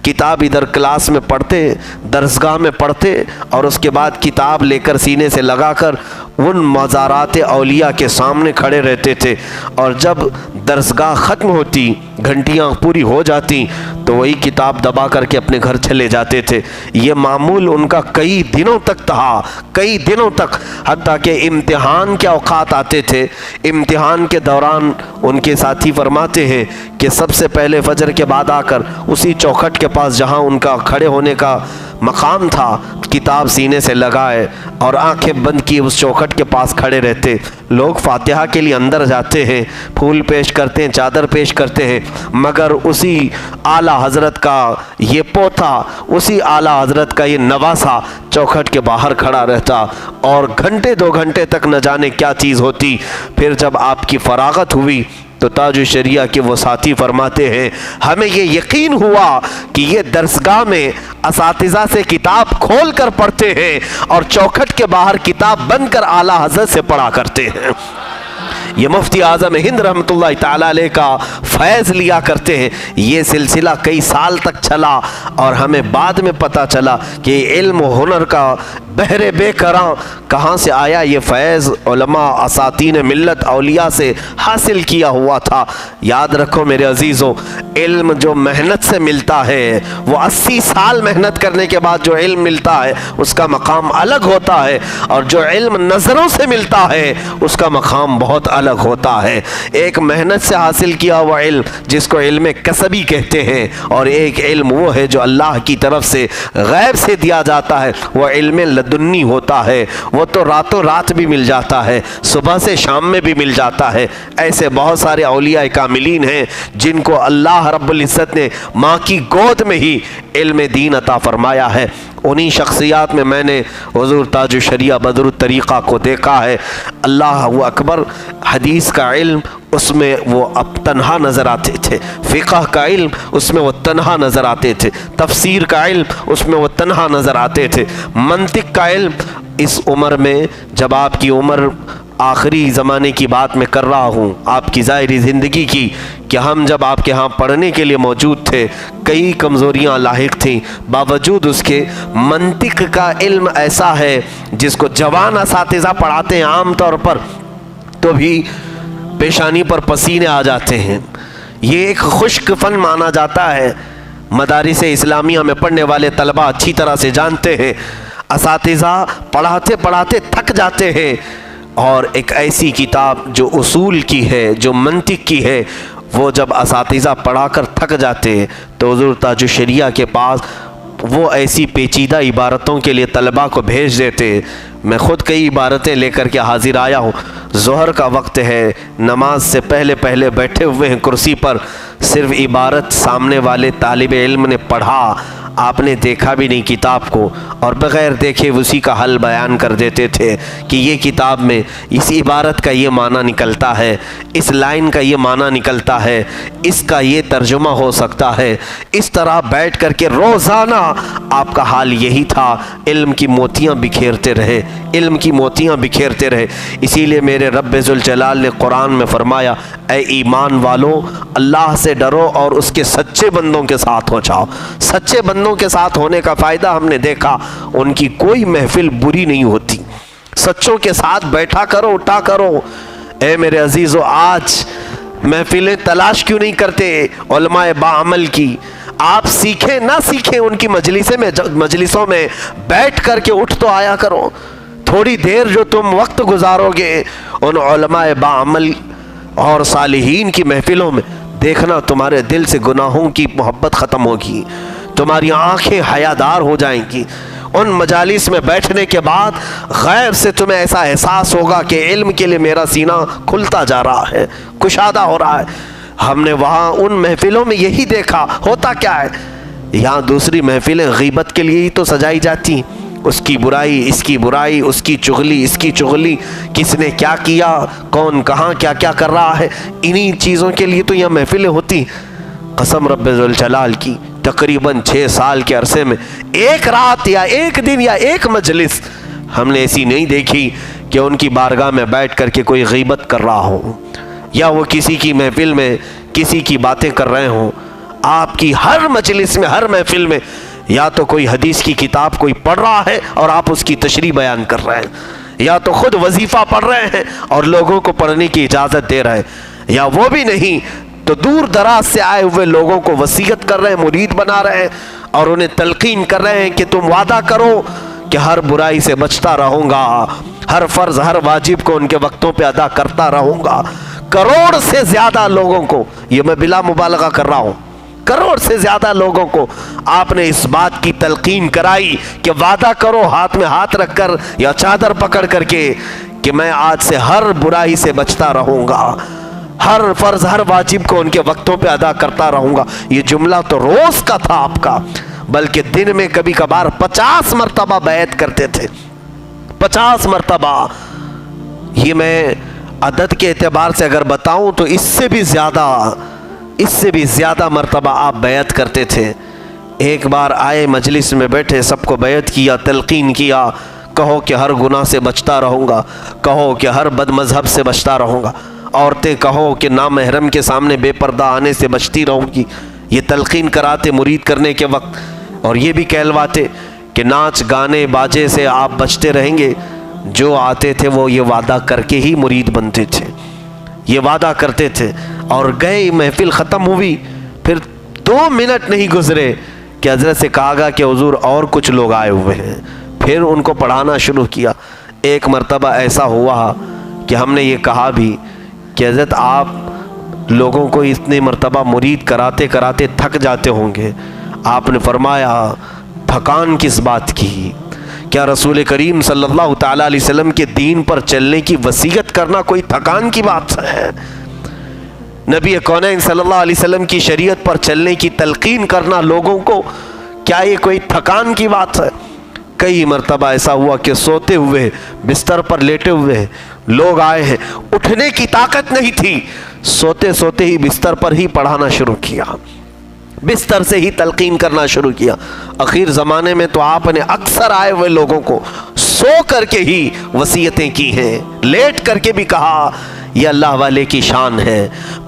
A: किताब इधर क्लास में पढ़ते, दरसगाह में पढ़ते और उसके बाद किताब लेकर सीने से लगाकर उन मज़ारात औलिया के सामने खड़े रहते थे। और जब दरसगाह ख़त्म होती, घंटियाँ पूरी हो जाती तो वही किताब दबा करके अपने घर चले जाते थे। ये मामूल उनका कई दिनों तक था, कई दिनों तक, हत्ता कि इम्तिहान के औक़ात आते थे। इम्तिहान के दौरान उनके साथी फरमाते हैं कि सबसे पहले फ़जर के बाद आकर उसी चौखट के पास जहाँ उनका खड़े होने का मकाम था किताब सीने से लगाए और आंखें बंद किए उस चौखट के पास खड़े रहते। लोग फातिहा के लिए अंदर जाते हैं, फूल पेश करते हैं, चादर पेश करते हैं, मगर उसी आला हज़रत का ये पोता, उसी आला हज़रत का ये नवासा चौखट के बाहर खड़ा रहता और घंटे 2 घंटे तक न जाने क्या चीज़ होती। फिर जब आपकी फरागत हुई तो ताजुश्शरिया के वो साथी फरमाते हैं हमें ये यकीन हुआ कि ये दरसगाह में असातिज़ा से किताब खोल कर पढ़ते हैं और चौखट के बाहर किताब बंद कर आला हज़रत से पढ़ा करते हैं। ये मुफ्ती आज़म हिंद रहमतुल्लाह ताला अलैह का फैज़ लिया करते हैं। ये सिलसिला कई साल तक चला और हमें बाद में पता चला कि इल्म हुनर का बहरे बेकरां कहाँ से आया ये फैज़, उलमा असातीन मिल्लत औलिया से हासिल किया हुआ था। याद रखो मेरे अजीज़ों, इल्म जो मेहनत से मिलता है, वो 80 साल मेहनत करने के बाद जो इल्म मिलता है उसका मकाम अलग होता है, और जो इल्म नज़रों से मिलता है उसका मकाम बहुत अलग होता है। एक मेहनत से हासिल किया हुआ इल्म जिसको इल्म कसबी कहते हैं, और एक इल्म वो है जो अल्लाह की तरफ से गैब से दिया जाता है, वह इल्म लदुन्नी होता है। वो तो रातों रात भी मिल जाता है, सुबह से शाम में भी मिल जाता है। ऐसे बहुत सारे औलिया कामिलीन हैं जिनको अल्लाह रब्बुल इज़्ज़त ने माँ की गोद में ही इल्म दीन अता फरमाया है। उन्हीं शख्सियात में मैंने हुज़ूर ताजुश शरिया बदरुत तरीक़ा को देखा है। अल्लाह वो अकबर, हदीस का इल्म उसमें वो अब तन्हा नज़र आते थे, फ़िक़ह का इल्म उसमें वो तन्हा नज़र आते थे, तफसीर का इल्म उसमें वो तन्हा नज़र आते थे, मंतिक का इल्म इस उम्र में, जब आपकी उम्र आखिरी ज़माने की बात मैं कर रहा हूँ, आपकी ज़ाहिरी ज़िंदगी की, कि हम जब आपके यहाँ पढ़ने के लिए मौजूद थे कई कमज़ोरियाँ लाहिक थीं, बावजूद उसके मंतिक का इल्म ऐसा है जिसको जवान असातिज़ा पढ़ाते हैं आम तौर पर तो भी पेशानी पर पसीने आ जाते हैं। ये एक खुश्क फ़न माना जाता है। मदारिस इस्लामिया में पढ़ने वाले तलबा अच्छी तरह से जानते हैं, असातिज़ा पढ़ाते पढ़ाते थक जाते हैं, और एक ऐसी किताब जो उसूल की है, जो मंतिक की है, वो जब असातिज़ा पढ़ाकर थक जाते हैं तो हुज़ूर ताजुश शरिया के पास वो ऐसी पेचीदा इबारतों के लिए तलबा को भेज देते हैं। मैं ख़ुद कई इबारतें लेकर के हाजिर आया हूँ। ज़ोहर का वक्त है, नमाज से पहले पहले बैठे हुए हैं कुर्सी पर, सिर्फ इबारत सामने वाले तालिब इल्म ने पढ़ा, आपने देखा भी नहीं किताब को, और बग़ैर देखे उसी का हल बयान कर देते थे कि ये किताब में इस इबारत का ये माना निकलता है, इस लाइन का ये माना निकलता है, इसका ये तर्जुमा हो सकता है। इस तरह बैठ कर के रोज़ाना आपका हाल यही था, इल्म की मोतियाँ बिखेरते रहे, इल्म की मोतियाँ बिखेरते रहे। इसीलिए मेरे रब्बे ज़ुल जलाल ने कुरान में फ़रमाया, ए ईमान वालों, अल्लाह से डरो और उसके सच्चे बंदों के साथ हो जाओ। सच्चे बंदों के साथ होने का फ़ायदा हमने देखा, उनकी कोई महफिल बुरी नहीं होती। सच्चों के साथ बैठा करो, उठा करो। ए मेरे अजीज़ों, आज महफिलें तलाश क्यों नहीं करते उलमाए बाअमल की? आप सीखें ना सीखें, उनकी मजलिसों में बैठ कर के उठ तो आया करो। थोड़ी देर जो तुम वक्त गुजारोगे उन उलमाए बाअमल और सालिहीन की महफिलों में, देखना तुम्हारे दिल से गुनाहों की मोहब्बत ख़त्म होगी, तुम्हारी आंखें हयादार हो जाएंगी। उन मजालिस में बैठने के बाद गैब से तुम्हें ऐसा एहसास होगा कि इल्म के लिए मेरा सीना खुलता जा रहा है, कुशादा हो रहा है। हमने वहाँ उन महफिलों में यही देखा। होता क्या है, यहाँ दूसरी महफिलें गीबत के लिए ही तो सजाई जाती, उसकी बुराई, इसकी बुराई, उसकी चुगली, इसकी चुगली, किसने क्या किया, कौन कहाँ क्या क्या कर रहा है, इन्हीं चीज़ों के लिए तो यह महफिलें होती। कसम रब्बे ज़ुल जलाल की, तकरीबन 6 साल के अरसे में एक रात या एक दिन या एक मजलिस हमने ऐसी नहीं देखी कि उनकी बारगाह में बैठ कर के कोई गीबत कर रहा हो, या वो किसी की महफिल में किसी की बातें कर रहे हों। आपकी हर मजलिस में, हर महफिल में या तो कोई हदीस की किताब कोई पढ़ रहा है और आप उसकी तशरीह बयान कर रहे हैं, या तो खुद वजीफ़ा पढ़ रहे हैं और लोगों को पढ़ने की इजाज़त दे रहे हैं, या वो भी नहीं तो दूर दराज से आए हुए लोगों को वसीयत कर रहे हैं, मुरीद बना रहे हैं और उन्हें तलकीन कर रहे हैं कि तुम वादा करो कि हर बुराई से बचता रहूँगा, हर फ़र्ज़ हर वाजिब को उनके वक्तों पे अदा करता रहूँगा। करोड़ से ज़्यादा लोगों को, ये मैं बिला मुबालगा कर रहा हूँ, करोड़ से ज़्यादा लोगों को आपने इस बात की तलकीन कराई कि वादा करो हाथ में हाथ रखकर या चादर पकड़ करके कि मैं आज से हर बुराई से बचता रहूँगा, हर फ़र्ज़ हर वाजिब को उनके वक्तों पे अदा करता रहूँगा। ये जुमला तो रोज़ का था आपका, बल्कि दिन में कभी कभार 50 मरतबा बैत करते थे, 50 मरतबा। ये मैं अदद के एतबार से अगर बताऊँ तो इससे भी ज़्यादा मरतबा आप बैत करते थे। एक बार आए मजलिस में बैठे, सबको बैत किया, तलकीन किया, कहो कि हर गुनाह से बचता रहूँगा, कहो कि हर बदमज़हब से बचता रहूँगा, औरतें कहो कि नामहरम के सामने बेपर्दा आने से बचती रहूँगी। ये तलकीन कराते मुरीद करने के वक्त, और ये भी कहलवाते कि नाच गाने बाजे से आप बचते रहेंगे। जो आते थे वो ये वादा करके ही मुरीद बनते थे, ये वादा करते थे। और गए, महफिल ख़त्म हुई, फिर 2 मिनट नहीं गुजरे कि हज़रत से कहा गया कि हुजूर और कुछ लोग आए हुए हैं। फिर उनको पढ़ाना शुरू किया। एक मर्तबा ऐसा हुआ कि हमने ये कहा भी कि हज़रत आप लोगों को इतने मर्तबा मुरीद कराते कराते थक जाते होंगे। आपने फरमाया थकान किस बात की? क्या रसूल करीम सल्लल्लाहु ताला अलैहि वसल्लम के दीन पर चलने की वसीयत करना कोई थकान की बात है? नबी कौनैन सल्लल्लाहु अलैहि वसल्लम की शरीयत पर चलने की तलकीन करना लोगों को, क्या ये कोई थकान की बात है? कई मर्तबा ऐसा हुआ कि सोते हुए, बिस्तर पर लेटे हुए लोग आए हैं, उठने की ताकत नहीं थी, सोते सोते ही बिस्तर पर ही पढ़ाना शुरू किया, बिस्तर से ही तलकीन करना शुरू किया। आखिर ज़माने में तो आपने अक्सर आए हुए लोगों को सो करके ही वसीयतें की हैं, लेट करके भी कहा यह अल्लाह वाले की शान है।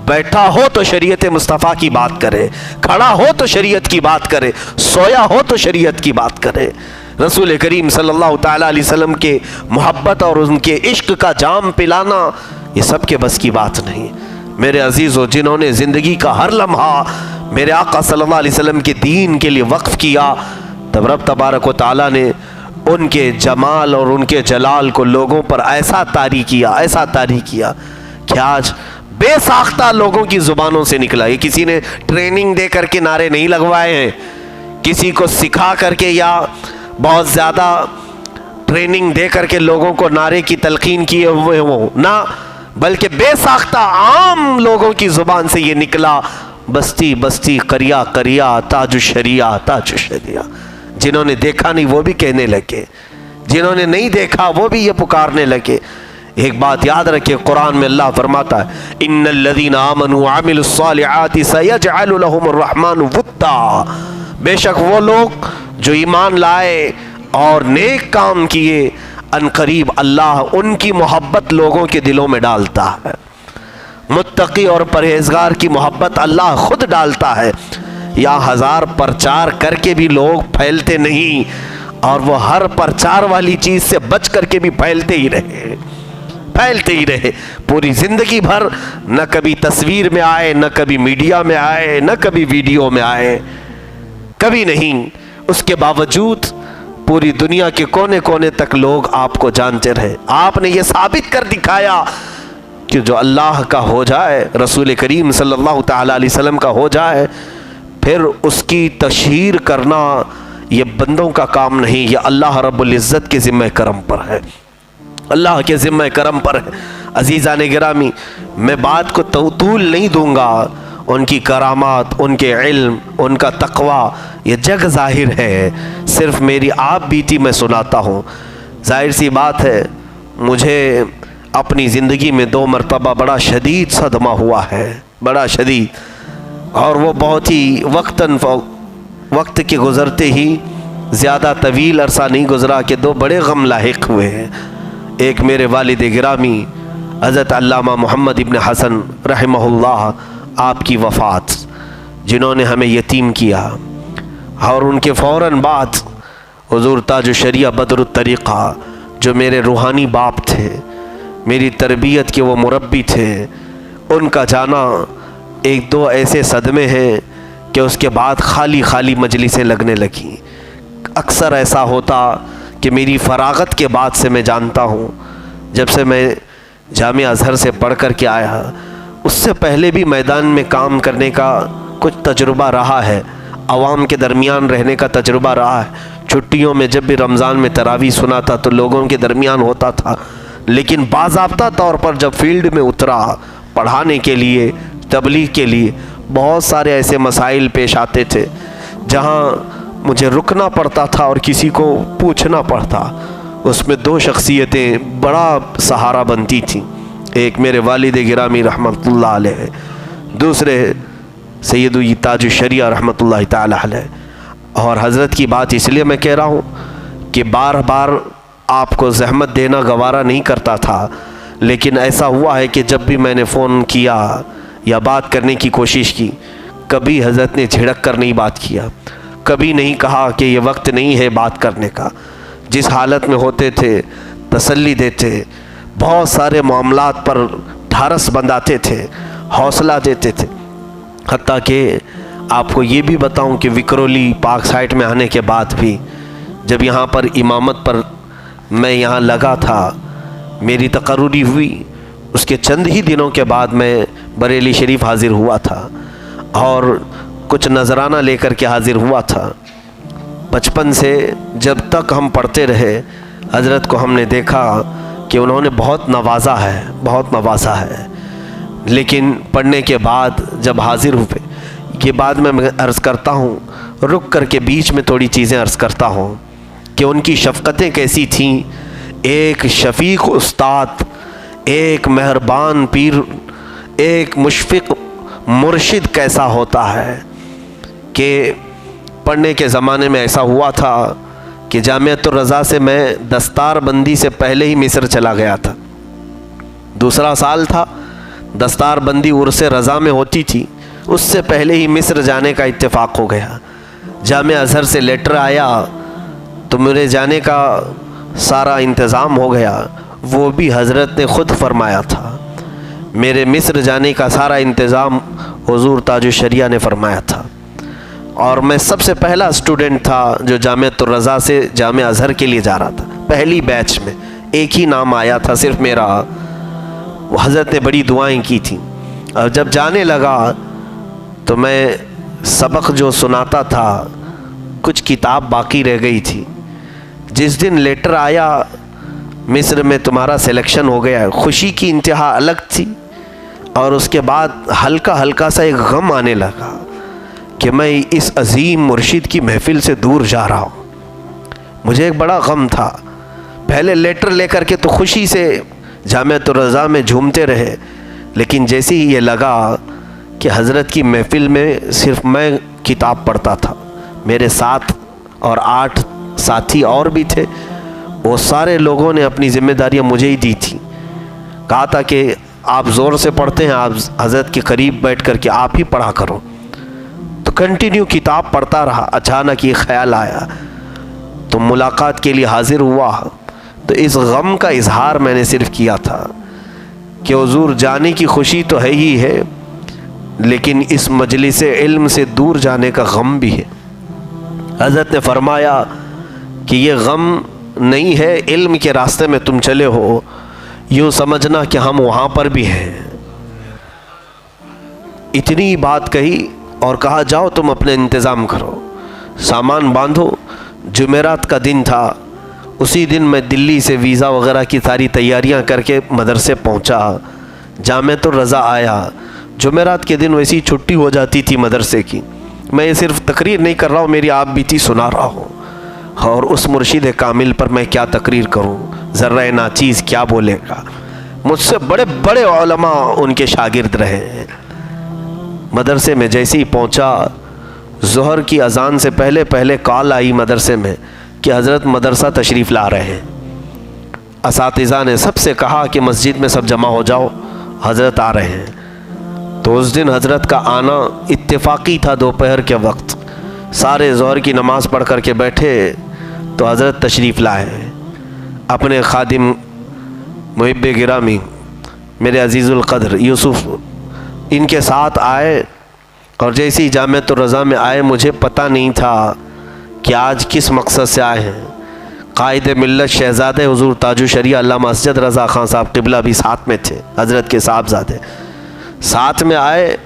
A: बैठा हो तो शरीयत मुस्तफ़ा की बात करे, खड़ा हो तो शरीयत की बात करे, सोया हो तो शरीयत की बात करे। रसूल करीम सल्लल्लाहु ताला अलैहि वसल्लम के मोहब्बत और उनके इश्क का जाम पिलाना ये सब के बस की बात नहीं। मेरे अजीज़ों, जिन्होंने ज़िंदगी का हर लम्हा मेरे आका सल्लल्लाहु अलैहि वसल्लम के दीन के लिए वक्फ़ किया, तब रब तबारक व तआला ने उनके जमाल और उनके जलाल को लोगों पर ऐसा तारी किया, ऐसा तारी किया कि आज बेसाख्ता लोगों की ज़ुबानों से निकला। ये किसी ने ट्रेनिंग दे करके नारे नहीं लगवाए हैं, किसी को सिखा करके या बहुत ज़्यादा ट्रेनिंग दे करके लोगों को नारे की तलकीन किए हुए हो ना, बल्कि बेसाख्ता आम लोगों की ज़ुबान से ये निकला, बस्ती बस्ती करिया करिया ताजु शरिया ताजु शरिया। जिन्होंने देखा नहीं वो भी कहने लगे, जिन्होंने नहीं देखा वो भी ये पुकारने लगे। एक बात याद रखिए, कुरान में अल्लाह फरमाता है इन्नल्लज़ीना आमनू व अमिलुस्सालिहाति सयजअलु लहुमुर रहमानु वुद्दा। बेशक वो लोग जो ईमान लाए और नेक काम किए, अनकरीब अल्लाह उनकी मोहब्बत लोगों के दिलों में डालता है। मुत्तकी और परहेजगार की मोहब्बत अल्लाह खुद डालता है। या 1000 प्रचार करके भी लोग फैलते नहीं, और वो हर प्रचार वाली चीज़ से बच करके भी फैलते ही रहे, फैलते ही रहे पूरी ज़िंदगी भर। न कभी तस्वीर में आए, न कभी मीडिया में आए, न कभी वीडियो में आए, कभी नहीं। उसके बावजूद पूरी दुनिया के कोने कोने तक लोग आपको जानते रहे। आपने ये साबित कर दिखाया कि जो अल्लाह का हो जाए, रसूल करीम सल्लल्लाहु ताला अलैहि वसल्लम का हो जाए, फिर उसकी तशहीर करना ये बंदों का काम नहीं, ये अल्लाह रब्बुल इज़्ज़त के ज़िम्मे करम पर है, अल्लाह के ज़िम्मे करम पर है। अज़ीज़ान गिरामी, मैं बात को तूल नहीं दूंगा। उनकी करामात, उनके इल्म, उनका तक़वा ये जग ज़ाहिर है, सिर्फ मेरी आप बीती मैं सुनाता हूँ। जाहिर सी बात है, मुझे अपनी ज़िंदगी में 2 मरतबा बड़ा शदीद सदमा हुआ है, बड़ा शदीद, और वो बहुत ही वक्त के गुज़रते ही ज़्यादा तवील अरसा नहीं गुज़रा कि 2 बड़े गम लाहिक हुए हैं। एक मेरे वालिद गिरामी हज़रत अल्लामा मोहम्मद इब्न हसन रहमहुल्लाह, आपकी वफ़ात, जिन्होंने हमें यतीम किया, और उनके फ़ौरन बाद हुज़ूर ताजु शरिया बदरुत तरीक़ा, जो मेरे रूहानी बाप थे, मेरी तरबियत के वो मुरब्बी थे, उनका जाना 1-2 ऐसे सदमे हैं कि उसके बाद खाली खाली मजलिसें लगने लगी। अक्सर ऐसा होता कि मेरी फ़रागत के बाद से मैं जानता हूँ, जब से मैं जामिया अज़हर से पढ़ कर के आया, उससे पहले भी मैदान में काम करने का कुछ तजुर्बा रहा है, आवाम के दरमियान रहने का तजुर्बा रहा है। छुट्टियों में जब भी रमज़ान में तरावी सुना था तो लोगों के दरमियान होता था, लेकिन बाज़ाब्ता तौर पर जब फील्ड में उतरा पढ़ाने के लिए, तबलीग के लिए, बहुत सारे ऐसे मसाइल पेश आते थे जहाँ मुझे रुकना पड़ता था और किसी को पूछना पड़ता। उसमें 2 शख्सियतें बड़ा सहारा बनती थीं, एक मेरे वालिद गिरामी रहमतुल्लाह अलैह, दूसरे सैयद ताजु शरिया रहमतुल्लाह ताला अलैह। और हज़रत की बात इसलिए मैं कह रहा हूँ कि बार बार आपको ज़हमत देना गवारा नहीं करता था, लेकिन ऐसा हुआ है कि जब भी मैंने फ़ोन किया या बात करने की कोशिश की, कभी हज़रत ने झिड़क कर नहीं बात किया, कभी नहीं कहा कि ये वक्त नहीं है बात करने का। जिस हालत में होते थे तसल्ली देते, बहुत सारे मामलात पर ढारस बंधाते थे, हौसला देते थे। हत्ता कि आपको ये भी बताऊं कि विक्रोली पार्क साइट में आने के बाद भी जब यहाँ पर इमामत पर मैं यहाँ लगा था, मेरी तकर्रुरी हुई, उसके चंद ही दिनों के बाद मैं बरेली शरीफ हाज़िर हुआ था और कुछ नजराना लेकर के हाज़िर हुआ था। बचपन से जब तक हम पढ़ते रहे, हज़रत को हमने देखा कि उन्होंने बहुत नवाजा है। लेकिन पढ़ने के बाद जब हाज़िर हुए, ये बाद में मैं अर्ज़ करता हूँ, रुक कर के बीच में थोड़ी चीज़ें अर्ज़ करता हूँ कि उनकी शफ़क़तें कैसी थीं। एक शफ़ीक़ उस्ताद, एक मेहरबान पीर, एक मुशफ़िक़ मुर्शिद कैसा होता है कि पढ़ने के ज़माने में ऐसा हुआ था कि जामिअतुर रज़ा से मैं दस्तार बंदी से पहले ही मिस्र चला गया था। दूसरा साल था, दस्तार बंदी उर्स रज़ा में होती थी, उससे पहले ही मिस्र जाने का इत्तेफाक हो गया। जामिया अज़हर से लेटर आया तो मेरे जाने का सारा इंतज़ाम हो गया। वो भी हज़रत ने ख़ुद फरमाया था। मेरे मिस्र जाने का सारा इंतज़ाम हुज़ूर ताजुश शरिया ने फरमाया था और मैं सबसे पहला स्टूडेंट था जो जामिअतुर रज़ा से जामिया अज़हर के लिए जा रहा था। पहली बैच में एक ही नाम आया था, सिर्फ मेरा। हज़रत ने बड़ी दुआएं की थी और जब जाने लगा तो मैं सबक जो सुनाता था, कुछ किताब बाकी रह गई थी। जिस दिन लेटर आया मिस्र में तुम्हारा सिलेक्शन हो गया है, खुशी की इंतहा अलग थी और उसके बाद हल्का हल्का सा एक गम आने लगा कि मैं इस अजीम मुर्शिद की महफ़िल से दूर जा रहा हूँ। मुझे एक बड़ा गम था। पहले लेटर लेकर के तो खुशी से जामिअतुर रज़ा में झूमते रहे, लेकिन जैसे ही ये लगा कि हज़रत की महफ़िल में सिर्फ मैं किताब पढ़ता था, मेरे 7 और 8 साथी और भी थे, वो सारे लोगों ने अपनी ज़िम्मेदारियाँ मुझे ही दी थी। कहा था कि आप ज़ोर से पढ़ते हैं, आप हज़रत के करीब बैठ कर के आप ही पढ़ा करो। तो कंटिन्यू किताब पढ़ता रहा। अचानक ये ख्याल आया तो मुलाकात के लिए हाज़िर हुआ। तो इस गम का इजहार मैंने सिर्फ किया था कि हुज़ूर जाने की खुशी तो है ही है, लेकिन इस मजलिस इल्म से दूर जाने का गम भी है। हज़रत ने फरमाया कि ये गम नहीं है, इल्म के रास्ते में तुम चले हो, यूँ समझना कि हम वहाँ पर भी हैं। इतनी बात कही और कहा जाओ तुम अपने इंतज़ाम करो, सामान बांधो। जुमेरात का दिन था। उसी दिन मैं दिल्ली से वीज़ा वगैरह की सारी तैयारियां करके मदरसे पहुंचा। जामिअतुर रज़ा आया। जुमेरात के दिन वैसी छुट्टी हो जाती थी मदरसे की। मैं ये सिर्फ तकरीर नहीं कर रहा हूँ, मेरी आप बीती सुना रहा हूँ। और उस मुर्शिद कामिल पर मैं क्या तकरीर करूँ, ज़र्रा नाचीज़ क्या बोलेगा। मुझसे बड़े बड़े उलमा उनके शागिर्द रहे हैं। मदरसे में जैसे ही पहुँचा, ज़ोहर की अज़ान से पहले पहले कॉल आई मदरसे में कि हज़रत मदरसा तशरीफ़ ला रहे हैं। असातिज़ा ने सबसे कहा कि मस्जिद में सब जमा हो जाओ, हज़रत आ रहे हैं। तो उस दिन हज़रत का आना इत्तेफाकी था। दोपहर के वक्त सारे ज़ोहर की नमाज़ पढ़ कर के बैठे तो हज़रत तशरीफ़ लाए। अपने खादिम मुहिब्बे गिरामी मेरे अज़ीज़ुल क़द्र यूसुफ़ इनके साथ आए और जैसे ही जामिअतुर रज़ा में आए, मुझे पता नहीं था कि आज किस मकसद से आए हैं। कायद मिल्लत शहज़ादे हुज़ूर ताजुश शरिया अल्लामा असजद रज़ा ख़ान साहब क़िबला भी साथ में थे, हज़रत के साहबज़ादे साथ में आए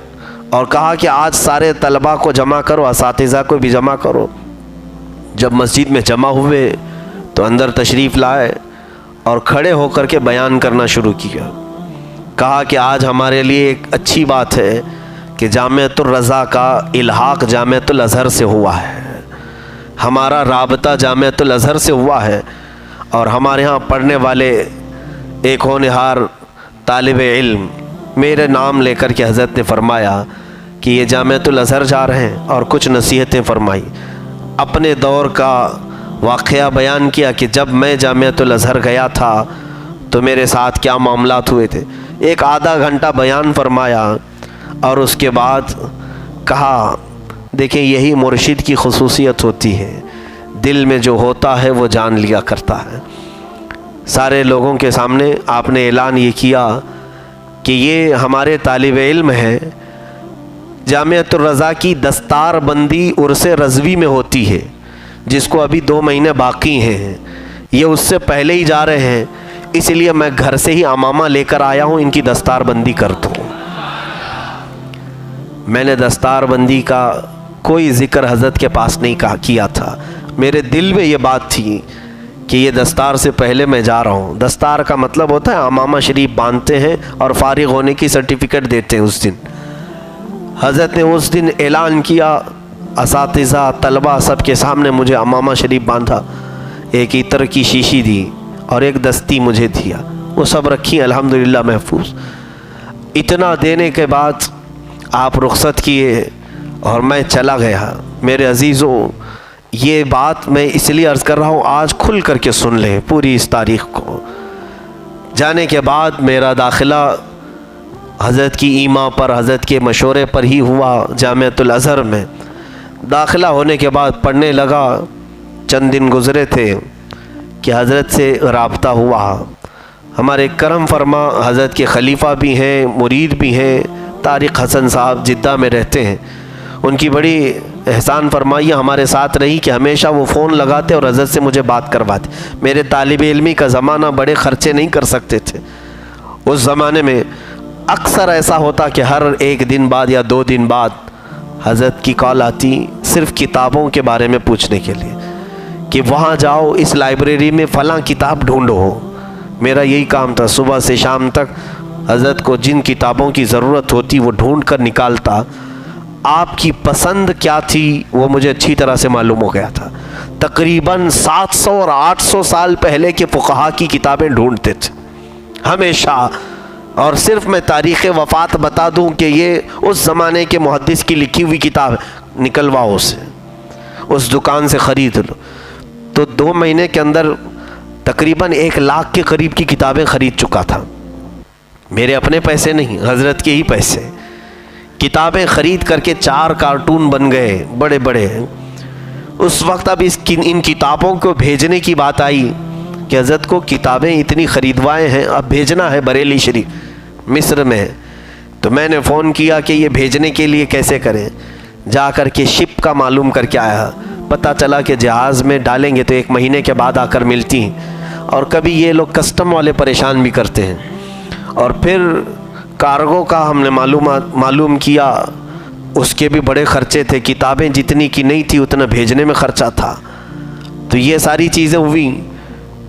A: और कहा कि आज सारे तलबा को जमा करो, असातिज़ा को भी जमा करो। जब मस्जिद में जमा हुए तो अंदर तशरीफ़ लाए और खड़े होकर के बयान करना शुरू किया। कहा कि आज हमारे लिए एक अच्छी बात है कि जामिअतुर रज़ा का इल्हाक़ जामिअतुल अज़हर से हुआ है, हमारा राबता जामिअतुल अज़हर से हुआ है और हमारे यहाँ पढ़ने वाले एक होनहार तालिब इल्म मेरे नाम लेकर के हज़रत ने फरमाया कि ये जामिअतुल अज़हर जा रहे हैं और कुछ नसीहतें फरमाई। अपने दौर का वाक़या बयान किया कि जब मैं जामिअतुल अज़हर गया था तो मेरे साथ क्या मामलात हुए थे। एक आधा घंटा बयान फरमाया और उसके बाद कहा देखें, यही मुर्शिद की खुसूसियत होती है, दिल में जो होता है वो जान लिया करता है। सारे लोगों के सामने आपने ऐलान ये किया कि ये हमारे तालिब इल्म हैं, जामिअतुर रज़ा की दस्तार बंदी उर्स रज़वी में होती है, जिसको अभी 2 महीने बाकी हैं, ये उससे पहले ही जा रहे हैं, इसलिए मैं घर से ही अमामा लेकर आया हूँ, इनकी दस्तार बंदी कर दूँ। मैंने दस्तार बंदी का कोई ज़िक्र हज़रत के पास नहीं किया था, मेरे दिल में ये बात थी कि ये दस्तार से पहले मैं जा रहा हूँ। दस्तार का मतलब होता है अमामा शरीफ बांधते हैं और फारिग होने की सर्टिफिकेट देते हैं। उस दिन हज़रत ने उस दिन ऐलान किया, असातिज़ा तलबा सब के सामने मुझे अमामा शरीफ बांधा, एक इत्र की शीशी दी और एक दस्ती मुझे दिया, वो सब रखी अल्हम्दुलिल्लाह महफूज। इतना देने के बाद आप रुखसत किए और मैं चला गया। मेरे अजीज़ों, ये बात मैं इसलिए अर्ज़ कर रहा हूँ, आज खुल करके सुन लें पूरी इस तारीख़ को। जाने के बाद मेरा दाखिला हज़रत की ईमा पर, हज़रत के मशवरे पर ही हुआ जामिअतुल अज़हर में। दाखिला होने के बाद पढ़ने लगा, चंद दिन गुज़रे थे कि हज़रत से राब्ता हुआ। हमारे करम फरमा हज़रत के खलीफा भी हैं, मुरीद भी हैं, तारिक हसन साहब जिद्दा में रहते हैं। उनकी बड़ी एहसान फरमाई हमारे साथ रही कि हमेशा वो फ़ोन लगाते और हज़रत से मुझे बात करवाते। मेरे तालिब इल्मी का ज़माना, बड़े ख़र्चे नहीं कर सकते थे उस ज़माने में। अक्सर ऐसा होता कि हर 1 दिन बाद या 2 दिन बाद हज़रत की कॉल आती, सिर्फ़ किताबों के बारे में पूछने के लिए कि वहाँ जाओ, इस लाइब्रेरी में फ़लाँ किताब ढूंढो। मेरा यही काम था, सुबह से शाम तक हज़रत को जिन किताबों की ज़रूरत होती वो ढूंढ कर निकालता। आपकी पसंद क्या थी वो मुझे अच्छी तरह से मालूम हो गया था। तकरीबन 700 और 800 साल पहले के फ़ुक़हा की किताबें ढूंढते थे हमेशा। और सिर्फ़ मैं तारीख़ वफ़ात बता दूं कि ये उस ज़माने के मुहद्दिस की लिखी हुई किताब, निकलवाओ उसे, उस दुकान से ख़रीद लो। तो 2 महीने के अंदर तकरीबन 1 लाख के करीब की किताबें ख़रीद चुका था। मेरे अपने पैसे नहीं, हज़रत के ही पैसे। किताबें ख़रीद करके 4 कार्टून बन गए बड़े बड़े। उस वक्त अब इन किताबों को भेजने की बात आई कि हज़रत को किताबें इतनी ख़रीदवाए हैं, अब भेजना है बरेली शरीफ, मिस्र में है। तो मैंने फ़ोन किया कि ये भेजने के लिए कैसे करें। जा कर के शिप का मालूम करके आया, पता चला कि जहाज़ में डालेंगे तो 1 महीने के बाद आकर मिलती हैं, और कभी ये लोग कस्टम वाले परेशान भी करते हैं। और फिर कार्गो का हमने मालूम किया, उसके भी बड़े ख़र्चे थे। किताबें जितनी की नहीं थी उतना भेजने में ख़र्चा था। तो ये सारी चीज़ें हुई।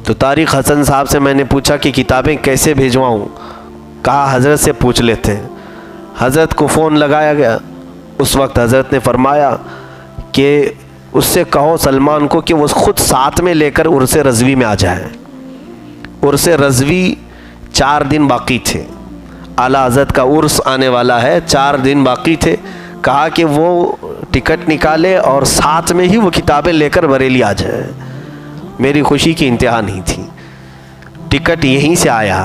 A: तो तारिक हसन साहब से मैंने पूछा कि किताबें कैसे भेजवाऊँ। कहा हज़रत से पूछ लेते हैं। हज़रत को फ़ोन लगाया गया। उस वक्त हज़रत ने फरमाया कि उससे कहो सलमान को कि वो ख़ुद साथ में लेकर उर्स रज़वी में आ जाए। उर्स रज़वी 4 दिन बाकी थे, आला हज़रत का उर्स आने वाला है, 4 दिन बाकी थे। कहा कि वो टिकट निकाले और साथ में ही वो किताबें लेकर बरेली आ जाए। मेरी खुशी की इंतहा नहीं थी। टिकट यहीं से आया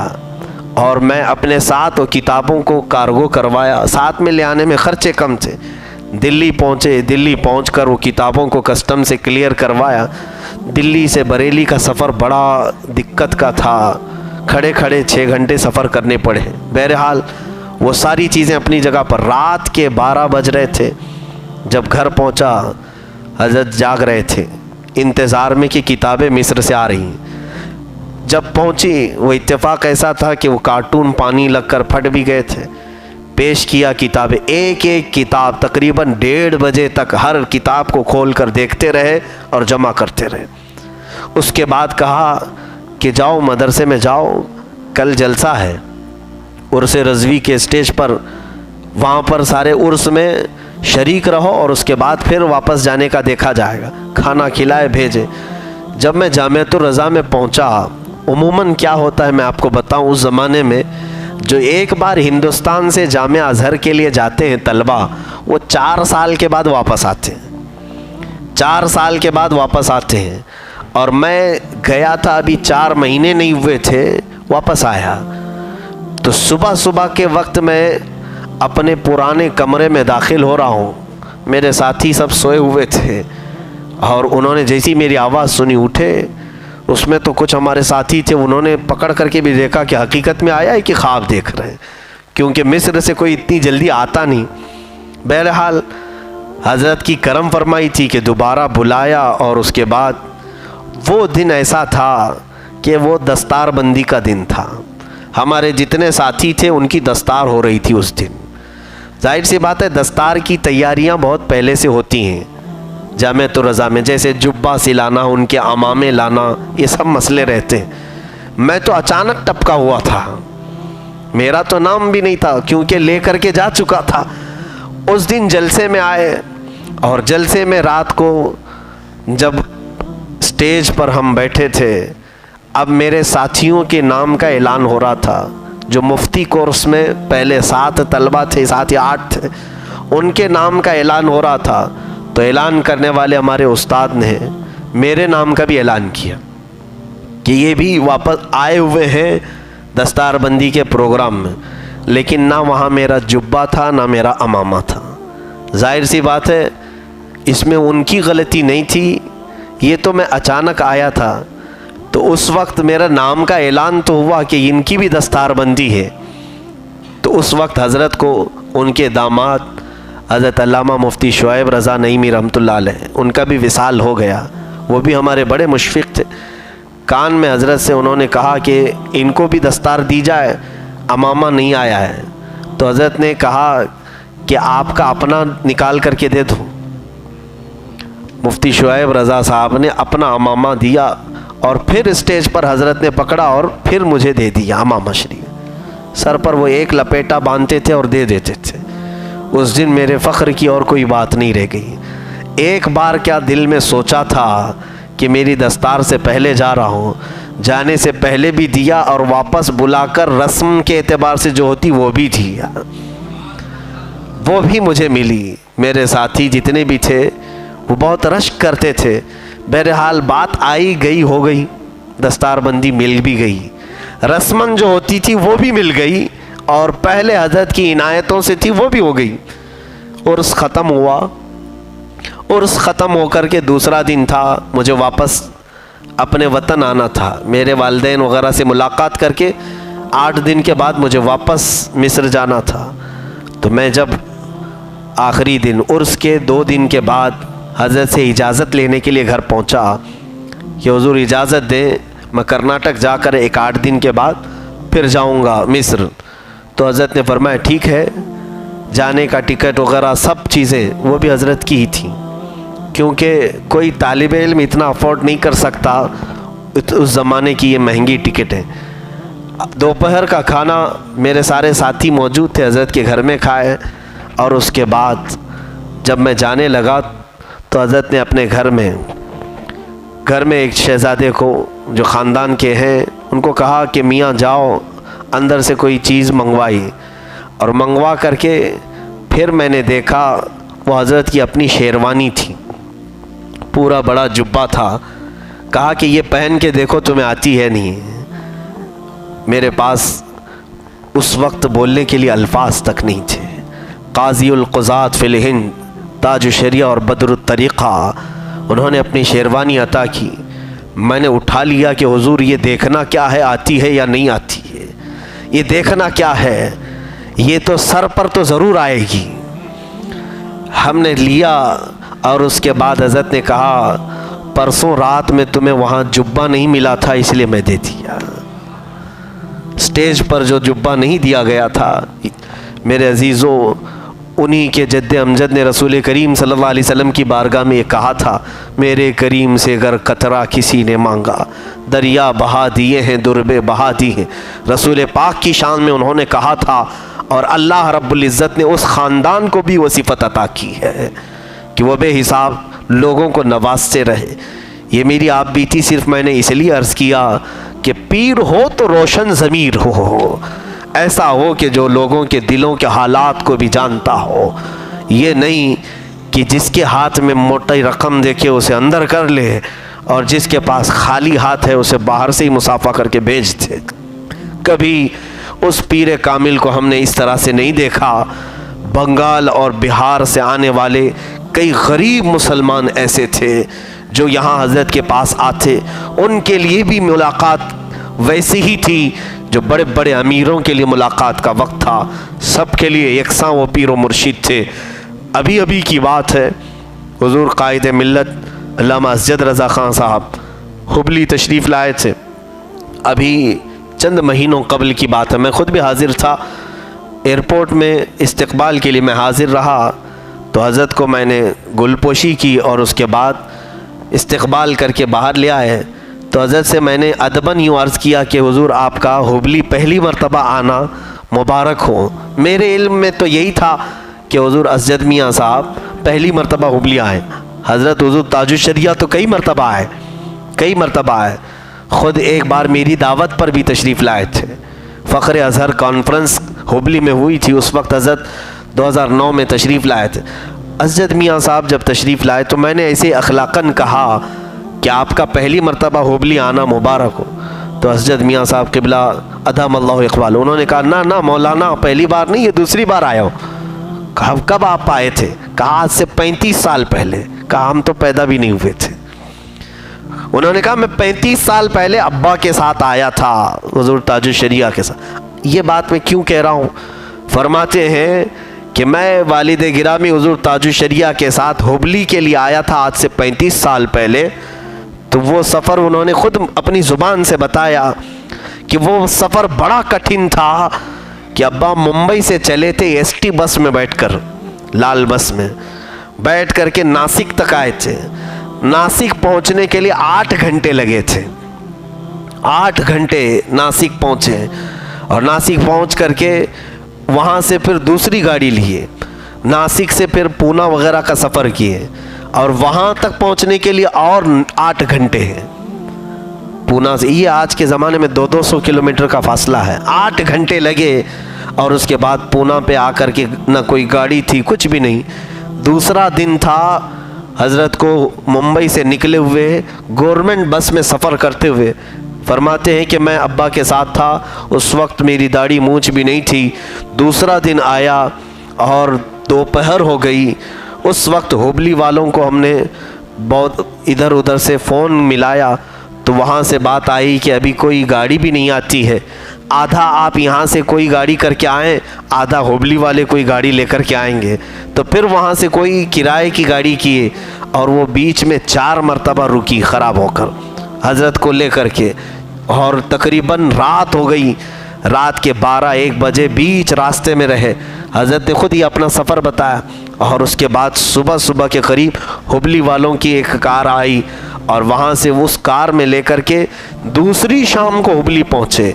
A: और मैं अपने साथ वो किताबों को कार्गो करवाया। साथ में ले आने में ख़र्चे कम थे। दिल्ली पहुँचे, दिल्ली पहुंचकर वो किताबों को कस्टम से क्लियर करवाया। दिल्ली से बरेली का सफ़र बड़ा दिक्कत का था, खड़े खड़े 6 घंटे सफ़र करने पड़े। बहरहाल वो सारी चीज़ें अपनी जगह पर। रात के 12 बज रहे थे जब घर पहुंचा। हज़रत जाग रहे थे इंतज़ार में कि किताबें मिस्र से आ रही। जब पहुंची वो इत्तेफाक ऐसा था कि वो कार्टून पानी लगकर फट भी गए थे। पेश किया किताबें, एक एक किताब तकरीबन 1:30 बजे तक हर किताब को खोल कर देखते रहे और जमा करते रहे। उसके बाद कहा कि जाओ मदरसे में जाओ, कल जलसा है उर्स रज़वी के स्टेज पर, वहाँ पर सारे उर्स में शरीक रहो और उसके बाद फिर वापस जाने का देखा जाएगा। खाना खिलाए भेजे। जब मैं जामिअतुर रज़ा में पहुँचा, उमूमन क्या होता है मैं आपको बताऊँ, उस ज़माने में जो एक बार हिंदुस्तान से जामिया अज़हर के लिए जाते हैं तलबा, वो 4 साल के बाद वापस आते हैं। 4 साल के बाद वापस आते हैं। और मैं गया था, अभी 4 महीने नहीं हुए थे, वापस आया। तो सुबह सुबह के वक्त मैं अपने पुराने कमरे में दाखिल हो रहा हूँ। मेरे साथी सब सोए हुए थे और उन्होंने जैसी मेरी आवाज़ सुनी उठे। उसमें तो कुछ हमारे साथी थे, उन्होंने पकड़ करके भी देखा कि हकीकत में आया है कि ख्वाब देख रहे हैं, क्योंकि मिस्र से कोई इतनी जल्दी आता नहीं। बहरहाल हज़रत की करम फरमाई थी कि दोबारा बुलाया और उसके बाद वो दिन ऐसा था कि वो दस्तार बंदी का दिन था। हमारे जितने साथी थे उनकी दस्तार हो रही थी उस दिन। जाहिर सी बात है दस्तार की तैयारियां बहुत पहले से होती हैं जामिअत रज़ा में, जैसे जुब्बा सिलाना, उनके अमामे लाना, ये सब मसले रहते हैं। मैं तो अचानक टपका हुआ था, मेरा तो नाम भी नहीं था क्योंकि ले करके जा चुका था। उस दिन जलसे में आए और जलसे में रात को जब स्टेज पर हम बैठे थे, अब मेरे साथियों के नाम का ऐलान हो रहा था। जो मुफ्ती कोर्स में पहले 7 तलबा थे, 7 या 8 थे, उनके नाम का ऐलान हो रहा था। तो ऐलान करने वाले हमारे उस्ताद ने मेरे नाम का भी ऐलान किया कि ये भी वापस आए हुए हैं दस्तारबंदी के प्रोग्राम में, लेकिन ना वहाँ मेरा जुब्बा था ना मेरा अमामा था। जाहिर सी बात है इसमें उनकी गलती नहीं थी, ये तो मैं अचानक आया था। तो उस वक्त मेरा नाम का ऐलान तो हुआ कि इनकी भी दस्तारबंदी है। तो उस वक्त हज़रत को उनके दामाद हज़रत अल्लामा मुफ्ती शुएब रज़ा नईमी रहमतुल्लाह अलैह, उनका भी विसाल हो गया। वो भी हमारे बड़े मुशफ़िक़ थे। कान में हज़रत से उन्होंने कहा कि इनको भी दस्तार दी जाए, अमामा नहीं आया है। तो हज़रत ने कहा कि आपका अपना निकाल करके दे दो। मुफ्ती शुएब रज़ा साहब ने अपना अमामा दिया और फिर स्टेज पर हज़रत ने पकड़ा और फिर मुझे दे दिया अमामा शरीफ। सर पर वो एक लपेटा बांधते थे और दे देते थे। उस दिन मेरे फ़ख्र की और कोई बात नहीं रह गई। एक बार क्या दिल में सोचा था कि मेरी दस्तार से पहले जा रहा हूँ, जाने से पहले भी दिया और वापस बुलाकर रस्म के एतबार से जो होती वो भी दिया, वो भी मुझे मिली। मेरे साथी जितने भी थे वो बहुत रश्क करते थे। बहरहाल बात आई गई हो गई, दस्तारबंदी मिल भी गई, रस्मन जो होती थी वो भी मिल गई और पहले हज़रत की इनायतों से थी वो भी हो गई। उर्स ख़त्म हुआ। उर्स ख़त्म होकर के दूसरा दिन था, मुझे वापस अपने वतन आना था। मेरे वालिदैन वगैरह से मुलाकात करके 8 दिन के बाद मुझे वापस मिस्र जाना था। तो मैं जब आखिरी दिन उर्स के 2 दिन के बाद हज़रत से इजाज़त लेने के लिए घर पहुंचा कि हुज़ूर इजाज़त दें, मैं कर्नाटक जाकर 1-8 दिन के बाद फिर जाऊंगा मिस्र। तो हज़रत ने फरमाया ठीक है, जाने का टिकट वगैरह सब चीज़ें वो भी हज़रत की ही थी, क्योंकि कोई तालिब इल्म इतना अफोर्ड नहीं कर सकता, उस ज़माने की ये महंगी टिकट है। दोपहर का खाना मेरे सारे साथी मौजूद थे, हज़रत के घर में खाए और उसके बाद जब मैं जाने लगा तो हज़रत ने अपने घर में एक शहज़ादे को जो ख़ानदान के हैं उनको कहा कि मियाँ जाओ अंदर से कोई चीज़ मंगवाई, और मंगवा करके फिर मैंने देखा वो हज़रत की अपनी शेरवानी थी, पूरा बड़ा जुब्बा था। कहा कि ये पहन के देखो तुम्हें आती है नहीं। मेरे पास उस वक्त बोलने के लिए अल्फाज तक नहीं थे। काज़ीउल क़ुज़ात फ़िल हिंद ताज शरिया और बदरुत तरीक़ा, उन्होंने अपनी शेरवानी अता की। मैंने उठा लिया कि हुजूर ये देखना क्या है, आती है या नहीं आती है, ये देखना क्या है, ये तो सर पर तो ज़रूर आएगी। हमने लिया और उसके बाद हज़रत ने कहा परसों रात में तुम्हें वहाँ जुब्बा नहीं मिला था इसलिए मैं दे दिया। स्टेज पर जो जुब्बा नहीं दिया गया था, मेरे अजीज़ों, उन्हीं के जद्द अमजद ने रसूल करीम सल्लल्लाहु अलैहि वसल्लम की बारगाह में ये कहा था, मेरे करीम से अगर कतरा किसी ने मांगा दरिया बहा दिए हैं, दुर्बे बहा दी हैं। रसूल पाक की शान में उन्होंने कहा था और अल्लाह रब्बुल इज़्ज़त ने उस ख़ानदान को भी वो सिफ़त अता की है कि वह बेहिसाब लोगों को नवाजते रहे। ये मेरी आप बीती सिर्फ मैंने इसलिए अर्ज़ किया कि पीर हो तो रोशन ज़मीर हो, ऐसा हो कि जो लोगों के दिलों के हालात को भी जानता हो। ये नहीं कि जिसके हाथ में मोटी रकम देखे उसे अंदर कर ले और जिसके पास खाली हाथ है उसे बाहर से ही मुसाफा करके भेज दे। कभी उस पीर कामिल को हमने इस तरह से नहीं देखा। बंगाल और बिहार से आने वाले कई गरीब मुसलमान ऐसे थे जो यहाँ हज़रत के पास आते, उनके लिए भी मुलाकात वैसी ही थी जो बड़े बड़े अमीरों के लिए मुलाकात का वक्त था। सबके लिए यकसां वो पीर व मुर्शिद थे। अभी अभी की बात है, हुज़ूर कायद मिल्लत अल्लामा असजद रज़ा ख़ान साहब हुबली तशरीफ़ लाए थे। अभी चंद महीनों कबल की बात है, मैं ख़ुद भी हाज़िर था। एयरपोर्ट में इस्तकबाल के लिए मैं हाज़िर रहा, तो हज़रत को मैंने गुलपोशी की और उसके बाद इस्तकबाल करके बाहर ले आए। तो हज़रत से मैंने अदबन यूँ अर्ज़ किया कि हुज़ूर आपका हुबली पहली मरतबा आना मुबारक हो। मेरे इल्म में तो यही था कि हुज़ूर असजद मियाँ साहब पहली मरतबा हुबली आए। हज़रत हुज़ूर ताजुश्शरिया तो कई मरतबा आए, कई मरतबा आए। ख़ुद एक बार मेरी दावत पर भी तशरीफ़ लाए थे। फ़ख्र अज़हर कॉन्फ्रेंस हुबली में हुई थी, उस वक्त हज़रत 2009 में तशरीफ़ लाए थे। असजद मियाँ साहब जब तशरीफ़ लाए तो मैंने ऐसे अखलाक़न कहा कि आपका पहली मरतबा हुबली आना मुबारक हो। तो असजद मियाँ साहब क़िबला अदमल्लाहु इक़बाल, उन्होंने कहा ना ना मौलाना, पहली बार नहीं, ये दूसरी बार आया हो। कहा कब आप आए थे? कहा आज से 35 साल पहले। कहा हम तो पैदा भी नहीं हुए थे। उन्होंने कहा मैं 35 साल पहले अब्बा के साथ आया था, हुज़ूर ताजुश्शरिया के साथ। ये बात मैं क्यों कह रहा हूँ? फरमाते हैं कि मैं वालिद गिरामी हुज़ूर ताजुश्शरिया के साथ हुबली के लिए आया था आज से 35 साल पहले। तो वो सफ़र उन्होंने ख़ुद अपनी ज़ुबान से बताया कि वो सफ़र बड़ा कठिन था कि अब्बा मुंबई से चले थे एसटी बस में बैठकर, लाल बस में बैठ कर के नासिक तक आए थे। नासिक पहुंचने के लिए 8 घंटे लगे थे। 8 घंटे नासिक पहुंचे और नासिक पहुंच करके वहाँ से फिर दूसरी गाड़ी लिए, नासिक से फिर पूना वगैरह का सफ़र किए और वहाँ तक पहुँचने के लिए और 8 घंटे हैं। पूना से, ये आज के ज़माने में 200 किलोमीटर का फासला है। 8 घंटे लगे और उसके बाद पूना पे आकर के ना कोई गाड़ी थी, कुछ भी नहीं। दूसरा दिन था, हज़रत को मुंबई से निकले हुए गवर्नमेंट बस में सफ़र करते हुए। फरमाते हैं कि मैं अब्बा के साथ था, उस वक्त मेरी दाढ़ी मूंछ भी नहीं थी। दूसरा दिन आया और दोपहर हो गई। उस वक्त हुबली वालों को हमने बहुत इधर उधर से फ़ोन मिलाया तो वहाँ से बात आई कि अभी कोई गाड़ी भी नहीं आती है। आधा आप यहाँ से कोई गाड़ी करके आएँ, आधा हुबली वाले कोई गाड़ी लेकर के आएंगे। तो फिर वहाँ से कोई किराए की गाड़ी किए और वो बीच में 4 मरतबा रुकी ख़राब होकर हज़रत को लेकर के, और तकरीबन रात हो गई। रात के 12-1 बजे बीच रास्ते में रहे। हज़रत ने ख़ुद ही अपना सफ़र बताया और उसके बाद सुबह सुबह के करीब हुबली वालों की एक कार आई और वहाँ से उस कार में लेकर के दूसरी शाम को हुबली पहुँचे।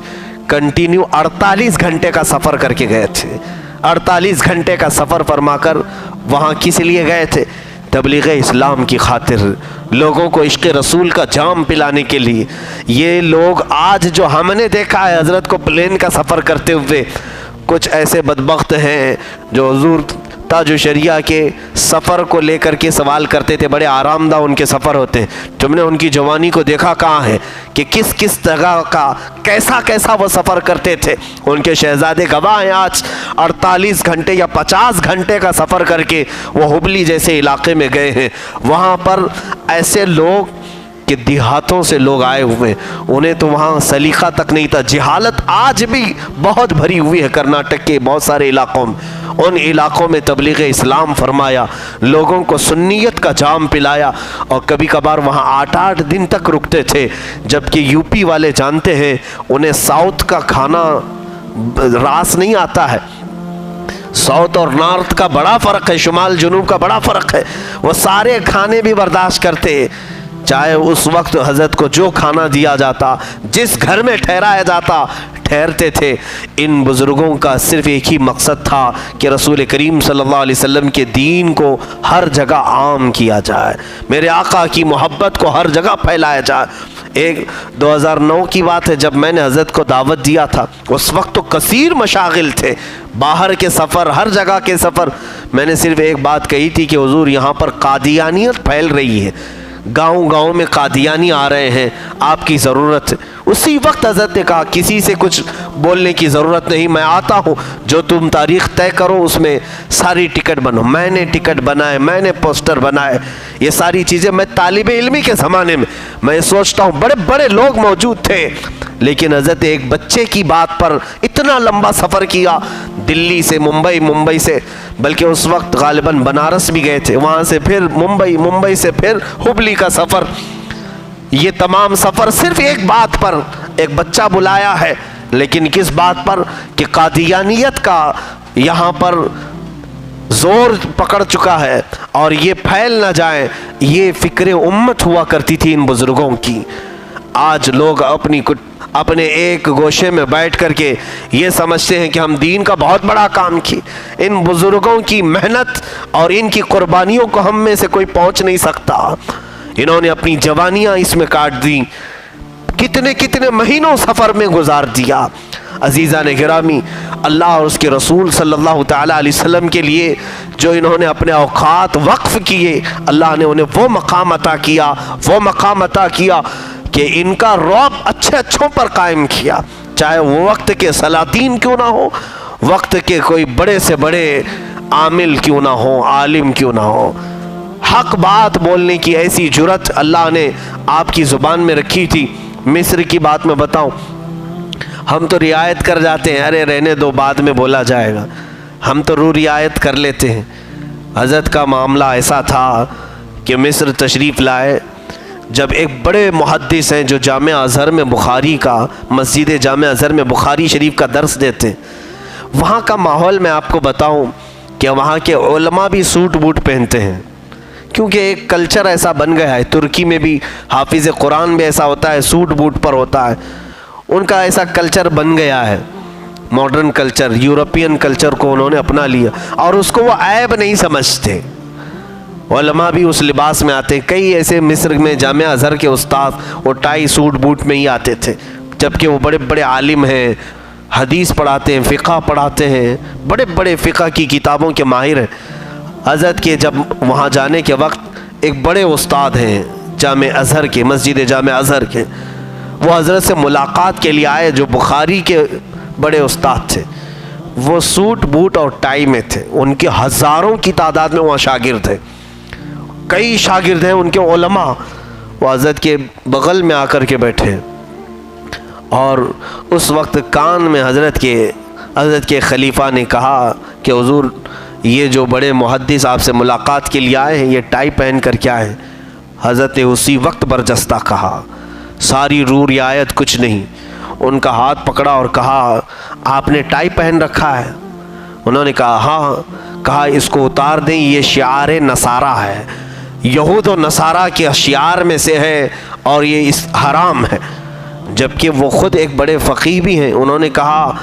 A: कंटिन्यू 48 घंटे का सफ़र करके गए थे। 48 घंटे का सफ़र फरमाकर वहाँ किस लिए गए थे? तबलीग इस्लाम की खातिर, लोगों को इश्क़ रसूल का जाम पिलाने के लिए। ये लोग आज जो हमने देखा है हज़रत को प्लेन का सफ़र करते हुए, कुछ ऐसे बदबख्त हैं जो हुज़ूर ताजुश्शरिया के सफ़र को लेकर के सवाल करते थे। बड़े आरामदा उनके सफ़र होते हैं। तुमने उनकी जवानी को देखा कहाँ है कि किस किस जगह का कैसा कैसा वो सफ़र करते थे। उनके शहज़ादे गवाह हैं आज 48 घंटे या 50 घंटे का सफ़र करके वो हुबली जैसे इलाके में गए हैं। वहाँ पर ऐसे लोग कि देहातों से लोग आए हुए, उन्हें तो वहाँ सलीका तक नहीं था। जहालत आज भी बहुत भरी हुई है कर्नाटक के बहुत सारे इलाकों में। उन इलाकों में तबलीग इस्लाम फरमाया, लोगों को सुन्नियत का जाम पिलाया और कभी कभार वहाँ 8-8 दिन तक रुकते थे। जबकि यूपी वाले जानते हैं उन्हें साउथ का खाना रास नहीं आता है। साउथ और नॉर्थ का बड़ा फ़र्क है, शुमाल जुनूब का बड़ा फ़र्क है। वो सारे खाने भी बर्दाश्त करते, चाहे उस वक्त हज़रत को जो खाना दिया जाता, जिस घर में ठहराया जाता, ठहरते थे। इन बुज़ुर्गों का सिर्फ़ एक ही मकसद था कि रसूल करीम सल्लल्लाहु अलैहि वसल्लम के दीन को हर जगह आम किया जाए, मेरे आका की मोहब्बत को हर जगह फैलाया जाए। एक 2009 की बात है, जब मैंने हज़रत को दावत दिया था, उस वक्त तो कसीर मशागिल थे, बाहर के सफ़र, हर जगह के सफ़र। मैंने सिर्फ़ एक बात कही थी कि हुज़ूर यहाँ पर कादियानियत फैल रही है, गांव गांव में कादियानी आ रहे हैं, आपकी ज़रूरत है। उसी वक्त हज़रत ने कहा किसी से कुछ बोलने की ज़रूरत नहीं, मैं आता हूँ, जो तुम तारीख़ तय करो उसमें सारी टिकट बनो। मैंने टिकट बनाए, मैंने पोस्टर बनाए, ये सारी चीज़ें। मैं तालिबे इल्मी के ज़माने में मैं सोचता हूँ बड़े बड़े लोग मौजूद थे, लेकिन हज़रत एक बच्चे की बात पर इतना लंबा सफ़र किया, दिल्ली से मुंबई, मुंबई से बल्कि उस वक्त गालिबन बनारस भी गए थे, वहाँ से फिर मुंबई, मुंबई से फिर हुबली का सफ़र। ये तमाम सफ़र सिर्फ एक बात पर, एक बच्चा बुलाया है, लेकिन किस बात पर कि कादियानियत का यहाँ पर जोर पकड़ चुका है और ये फैल ना जाए, ये फ़िक्र उम्मत हुआ करती थी इन बुज़ुर्गों की। आज लोग अपने एक गोशे में बैठ करके ये समझते हैं कि हम दीन का बहुत बड़ा काम किए। इन बुज़ुर्गों की मेहनत और इनकी कुर्बानियों को हम में से कोई पहुंच नहीं सकता। इन्होंने अपनी जवानियां इसमें काट दी, कितने कितने महीनों सफ़र में गुजार दिया। अजीज़ा ने गिरामी, अल्लाह और उसके रसूल सल्लल्लाहु ताला अलैहि वसल्लम के लिए जो इन्होंने अपने औकात वक्फ़ किए, अल्लाह ने उन्हें वो मकाम अता किया, वो मकाम अता किया कि इनका रौब अच्छे अच्छों पर कायम किया। चाहे वो वक्त के सलातीन क्यों ना हो, वक्त के कोई बड़े से बड़े आमिल क्यों ना हो, आलिम क्यों ना हो, हक बात बोलने की ऐसी जुर्रत अल्लाह ने आपकी ज़ुबान में रखी थी। मिस्र की बात मैं बताऊं, हम तो रियायत कर जाते हैं, अरे रहने दो बाद में बोला जाएगा, हम तो रू रियायत कर लेते हैं। हज़रत का मामला ऐसा था कि मिस्र तशरीफ़ लाए, जब एक बड़े मुहद्दिस हैं जो जामिया अज़हर में बुखारी का, मस्जिद जामिया अज़हर में बुखारी शरीफ का दर्स देते हैं, वहाँ का माहौल मैं आपको बताऊं कि वहाँ के उलमा भी सूट बूट पहनते हैं, क्योंकि एक कल्चर ऐसा बन गया है। तुर्की में भी हाफिज़ कुरान भी ऐसा होता है, सूट बूट पर होता है, उनका ऐसा कल्चर बन गया है। मॉडर्न कल्चर, यूरोपियन कल्चर को उन्होंने अपना लिया और उसको वो ऐब नहीं समझते। उलमा भी उस लिबास में आते हैं। कई ऐसे मिस्र में जामिया अज़हर के उस्ताद वो टाई सूट बूट में ही आते थे, जबकि वो बड़े बड़े आलिम हैं, हदीस पढ़ाते हैं, फ़िक़्ह पढ़ाते हैं, बड़े बड़े फ़िक़्ह की किताबों के माहिर हैं। हज़रत के जब वहाँ जाने के वक्त एक बड़े उस्ताद हैं जामिया अज़हर के, मस्जिद जामिया अज़हर के, वो हज़रत से मुलाकात के लिए आए, जो बुखारी के बड़े उस्ताद थे। वो सूट बूट और टाई में थे, उनके हज़ारों की तादाद में वहाँ शागिर्द थे, कई शागिर्द हैं उनके उलमा। वो हज़रत के बग़ल में आकर के बैठे और उस वक्त कान में हज़रत के खलीफा ने कहा कि हुज़ूर, ये जो बड़े मुहद्दिस आपसे मुलाकात के लिए आए हैं, ये टाई पहन कर क्या है? हज़रत ने उसी वक्त बरजस्ता कहा, सारी रू रियायत कुछ नहीं, उनका हाथ पकड़ा और कहा, आपने टाई पहन रखा है? उन्होंने कहा हाँ। कहा इसको उतार दें, ये शिआर नसारा है, यहूद और नसारा के शिआर में से है और ये इस हराम है। जबकि वो ख़ुद एक बड़े फ़क़ीह भी हैं। उन्होंने कहा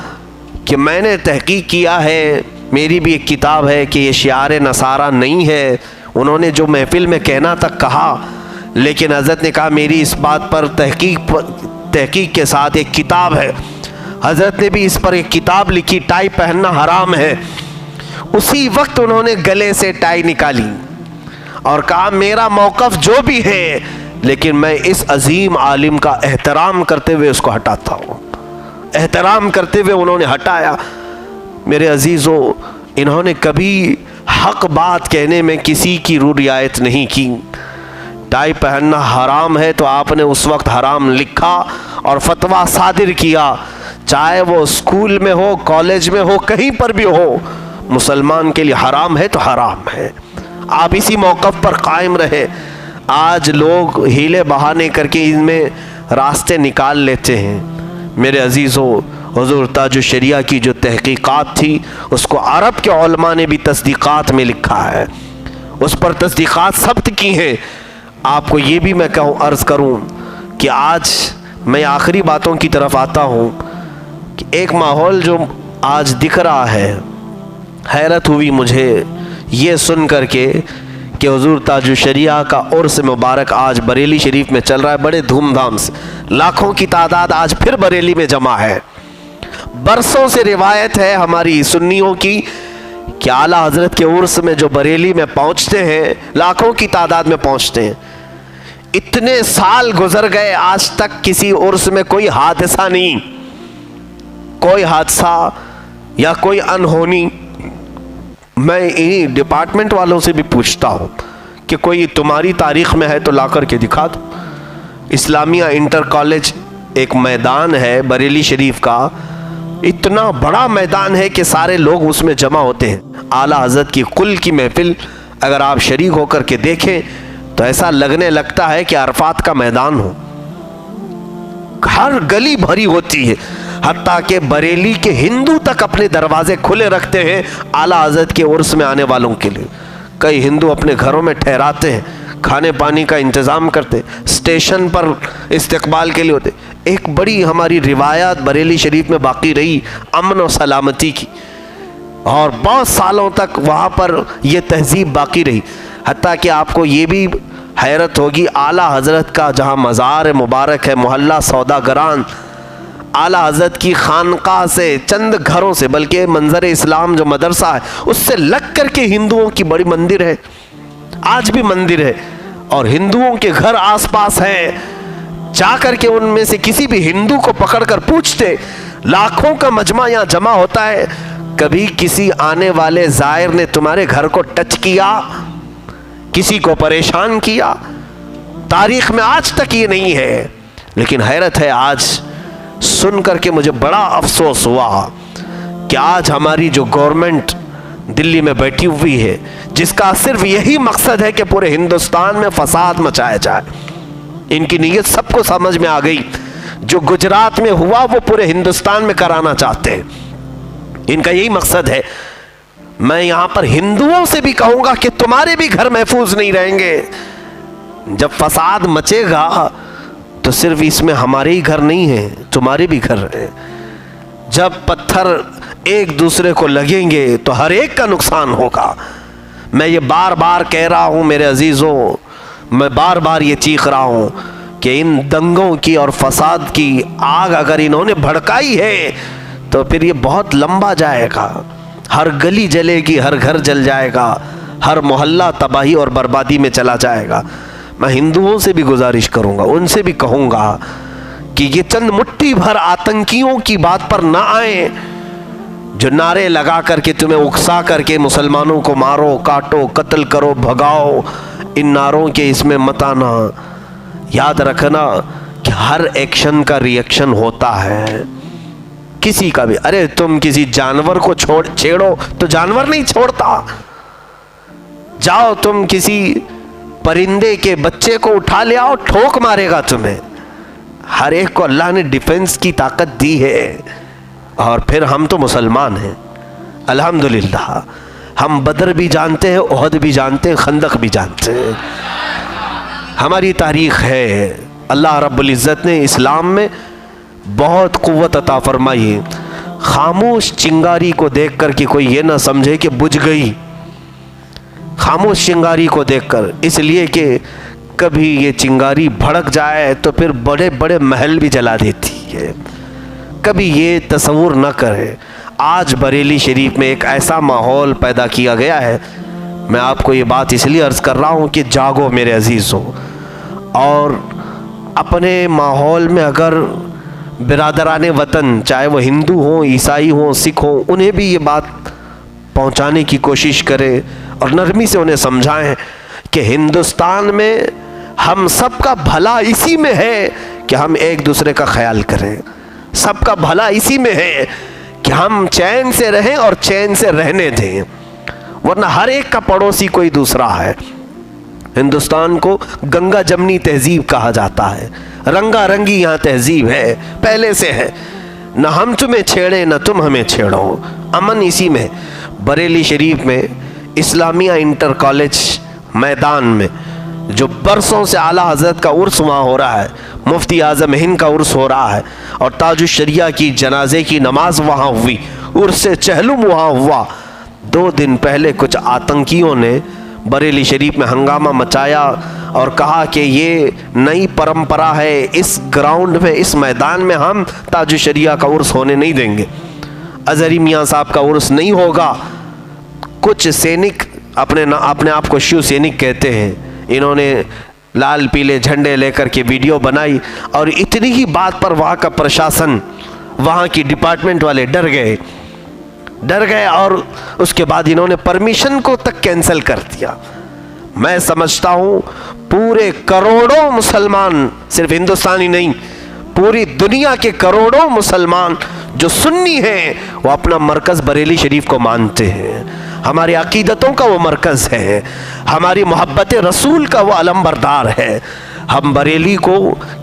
A: कि मैंने तहक़ीक़ किया है, मेरी भी एक किताब है कि ये शिआर नसारा नहीं है। उन्होंने जो महफ़िल में कहना तक कहा, लेकिन हज़रत ने कहा मेरी इस बात पर तहक़ीक़ के साथ एक किताब है। हज़रत ने भी इस पर एक किताब लिखी, टाई पहनना हराम है। उसी वक्त उन्होंने गले से टाई निकाली और कहा मेरा मौक़िफ़ जो भी है, लेकिन मैं इस अजीम आलिम का एहतराम करते हुए उसको हटाता हूँ। एहतराम करते हुए उन्होंने हटाया। मेरे अजीज़ों, इन्होंने कभी हक बात कहने में किसी की रू रियायत नहीं की। टाई पहनना हराम है तो आपने उस वक्त हराम लिखा और फतवा सादिर किया, चाहे वो स्कूल में हो, कॉलेज में हो, कहीं पर भी हो, मुसलमान के लिए हराम है तो हराम है। आप इसी मौक़िफ़ पर कायम रहे। आज लोग हीले बहाने करके इनमें रास्ते निकाल लेते हैं। मेरे अजीज़ों, हुज़ूर ताजुश्शरिया की जो तहक़ीक़ात थी उसको अरब के उलमा ने भी तस्दीक़ात में लिखा है, उस पर तस्दीक़ात सब्त की हैं। आपको ये भी मैं अर्ज़ करूँ कि आज मैं आखिरी बातों की तरफ आता हूँ कि एक माहौल जो आज दिख रहा है, हैरत हुई मुझे ये सुन कर के कि हुज़ूर ताजुश्शरिया का उर्स मुबारक आज बरेली शरीफ में चल रहा है, बड़े धूमधाम से। लाखों की तादाद आज फिर बरेली में जमा है। बरसों से रिवायत है हमारी सुन्नियों की कि आला हज़रत के उर्स में जो बरेली में पहुँचते हैं, लाखों की तादाद में पहुँचते हैं। इतने साल गुजर गए, आज तक किसी उर्स में कोई हादसा नहीं, कोई हादसा या कोई अनहोनी। मैं इन्हीं डिपार्टमेंट वालों से भी पूछता हूँ कि कोई तुम्हारी तारीख में है तो ला करके दिखा दो। इस्लामिया इंटर कॉलेज एक मैदान है बरेली शरीफ का, इतना बड़ा मैदान है कि सारे लोग उसमें जमा होते हैं। आला हज़रत की कुल की महफिल अगर आप शरीक होकर के देखें तो ऐसा लगने लगता है कि अरफात का मैदान हो। हर गली भरी होती है, हत्ता कि बरेली के हिंदू तक अपने दरवाजे खुले रखते हैं आला हज़रत के उर्स में आने वालों के लिए। कई हिंदू अपने घरों में ठहराते हैं, खाने पानी का इंतज़ाम करते, स्टेशन पर इस्तकबाल के लिए होते। एक बड़ी हमारी रिवायत बरेली शरीफ में बाकी रही अमन और सलामती की, और बहुत सालों तक वहाँ पर यह तहजीब बाकी रही। हत्ता कि आपको ये भी हैरत होगी, आला हज़रत का जहाँ मज़ार मुबारक है मोहल्ला सौदागरान, आला हज़रत की खानका से चंद घरों से, बल्कि मंजर इस्लाम जो मदरसा है उससे लग कर के हिंदुओं की बड़ी मंदिर है, आज भी मंदिर है, और हिंदुओं के घर आसपास हैं। जा कर के उनमें से किसी भी हिंदू को पकड़ कर पूछते, लाखों का मजमा यहाँ जमा होता है, कभी किसी आने वाले जायर ने तुम्हारे घर को टच किया, किसी को परेशान किया? तारीख में आज तक ये नहीं है। लेकिन हैरत है, आज सुन करके मुझे बड़ा अफसोस हुआ कि आज हमारी जो गवर्नमेंट दिल्ली में बैठी हुई है, जिसका सिर्फ यही मकसद है कि पूरे हिंदुस्तान में फसाद मचाया जाए, इनकी नीयत सबको समझ में आ गई। जो गुजरात में हुआ वो पूरे हिंदुस्तान में कराना चाहते हैं, इनका यही मकसद है। मैं यहां पर हिंदुओं से भी कहूंगा कि तुम्हारे भी घर महफूज नहीं रहेंगे। जब फसाद मचेगा तो सिर्फ इसमें हमारे ही घर नहीं है, तुम्हारे भी घर हैं। जब पत्थर एक दूसरे को लगेंगे तो हर एक का नुकसान होगा। मैं ये बार बार कह रहा हूं मेरे अजीजों, मैं बार बार ये चीख रहा हूं कि इन दंगों की और फसाद की आग अगर इन्होंने भड़काई है तो फिर ये बहुत लंबा जाएगा। हर गली जलेगी, हर घर जल जाएगा, हर मोहल्ला तबाही और बर्बादी में चला जाएगा। मैं हिंदुओं से भी गुजारिश करूंगा, उनसे भी कहूंगा कि ये चंद मुट्ठी भर आतंकियों की बात पर ना आए, जो नारे लगा करके तुम्हें उकसा करके मुसलमानों को मारो, काटो, कत्ल करो, भगाओ, इन नारों के इसमें मत आना। याद रखना कि हर एक्शन का रिएक्शन होता है, किसी का भी। अरे तुम किसी जानवर को छेड़ो तो जानवर नहीं छोड़ता। जाओ तुम किसी परिंदे के बच्चे को उठा ले आओ, ठोक मारेगा तुम्हें। हर एक को अल्लाह ने डिफेंस की ताकत दी है। और फिर हम तो मुसलमान हैं अल्हम्दुलिल्लाह, हम बदर भी जानते हैं, ओहद भी जानते हैं, खंदक भी जानते हैं, हमारी तारीख है। अल्लाह रब्बुल इज़्ज़त ने इस्लाम में बहुत क़ुव्वत अता फरमाई है। खामोश चिंगारी को देख कर कि कोई ये ना समझे कि बुझ गई, खामोश चिंगारी को देखकर, इसलिए कि कभी ये चिंगारी भड़क जाए तो फिर बड़े बड़े महल भी जला देती है। कभी ये तसव्वुर न करें। आज बरेली शरीफ में एक ऐसा माहौल पैदा किया गया है, मैं आपको ये बात इसलिए अर्ज़ कर रहा हूँ कि जागो मेरे अजीज़ों, और अपने माहौल में अगर बिरादराने वतन, चाहे वो हिंदू हों, ईसाई हों, सिख हों, उन्हें भी ये बात पहुंचाने की कोशिश करें और नरमी से उन्हें समझाएं कि हिंदुस्तान में हम सबका भला इसी में है कि हम एक दूसरे का ख्याल करें। सबका भला इसी में है कि हम चैन से रहें और चैन से रहने दें, वरना हर एक का पड़ोसी कोई दूसरा है। हिंदुस्तान को गंगा जमनी तहजीब कहा जाता है, रंगा रंगी यहाँ तहजीब है, पहले से है। न हम तुम्हें छेड़े न तुम हमें छेड़ो, अमन इसी में। बरेली शरीफ में इस्लामिया इंटर कॉलेज मैदान में जो बरसों से आला हज़रत का उर्स वहाँ हो रहा है, मुफ्ती आज़म हिंद का उर्स हो रहा है, और ताजुश शरिया की जनाजे की नमाज वहाँ हुई, उर्स चहलुम वहाँ हुआ। 2 दिन पहले कुछ आतंकियों ने बरेली शरीफ में हंगामा मचाया और कहा कि ये नई परंपरा है, इस ग्राउंड में, इस मैदान में हम ताजुश शरिया का उर्स होने नहीं देंगे, अज़हरी मियाँ साहब का उर्स नहीं होगा। कुछ सैनिक अपने आप को शिव सैनिक कहते हैं, इन्होंने लाल पीले झंडे लेकर के वीडियो बनाई, और इतनी ही बात पर वहाँ का प्रशासन, वहाँ की डिपार्टमेंट वाले डर गए और उसके बाद इन्होंने परमिशन को तक कैंसिल कर दिया। मैं समझता हूँ पूरे करोड़ों मुसलमान, सिर्फ हिंदुस्तानी नहीं, पूरी दुनिया के करोड़ों मुसलमान जो सुन्नी हैं वो अपना मरकज़ बरेली शरीफ को मानते हैं। हमारी अकीदतों का वो मरकज़ है, हमारी मोहब्बत रसूल का वो अलमबरदार है। हम बरेली को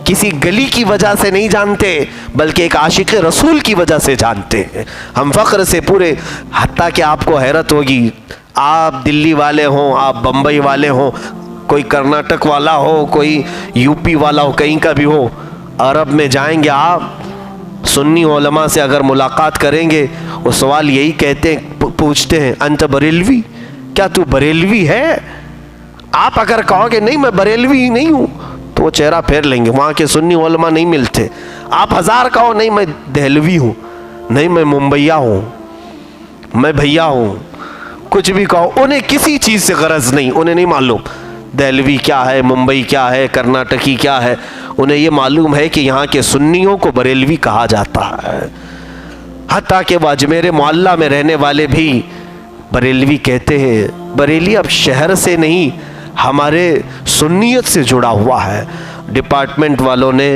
A: किसी गली की वजह से नहीं जानते, बल्कि एक आशिक रसूल की वजह से जानते हैं। हम फ़ख्र से पूरे, हत्ता कि आपको हैरत होगी, आप दिल्ली वाले हों, आप बम्बई वाले हों, कोई कर्नाटक वाला हो, कोई यूपी वाला हो, कहीं का भी हो, अरब में जाएंगे आप, सुन्नी उलमा से अगर मुलाकात करेंगे, वो सवाल यही कहते हैं, पूछते हैं, अंत बरेलवी, क्या तू बरेलवी है? आप अगर कहोगे नहीं मैं बरेलवी नहीं हूँ, तो वो चेहरा फेर लेंगे। वहाँ के सुन्नी उलमा नहीं मिलते। आप 1000 कहो नहीं मैं दहलवी हूँ, नहीं मैं मुंबईया हूँ, मैं भैया हूँ, कुछ भी कहो, उन्हें किसी चीज़ से गरज नहीं, उन्हें नहीं मालूम दहलवी क्या है, मुंबई क्या है, कर्नाटकी क्या है। उन्हें ये मालूम है कि यहाँ के सुन्नियों को बरेलवी कहा जाता है। हत्ता कि वह अजमेर मोहल्ला में रहने वाले भी बरेलवी कहते हैं। बरेली अब शहर से नहीं, हमारे सुन्नियत से जुड़ा हुआ है। डिपार्टमेंट वालों ने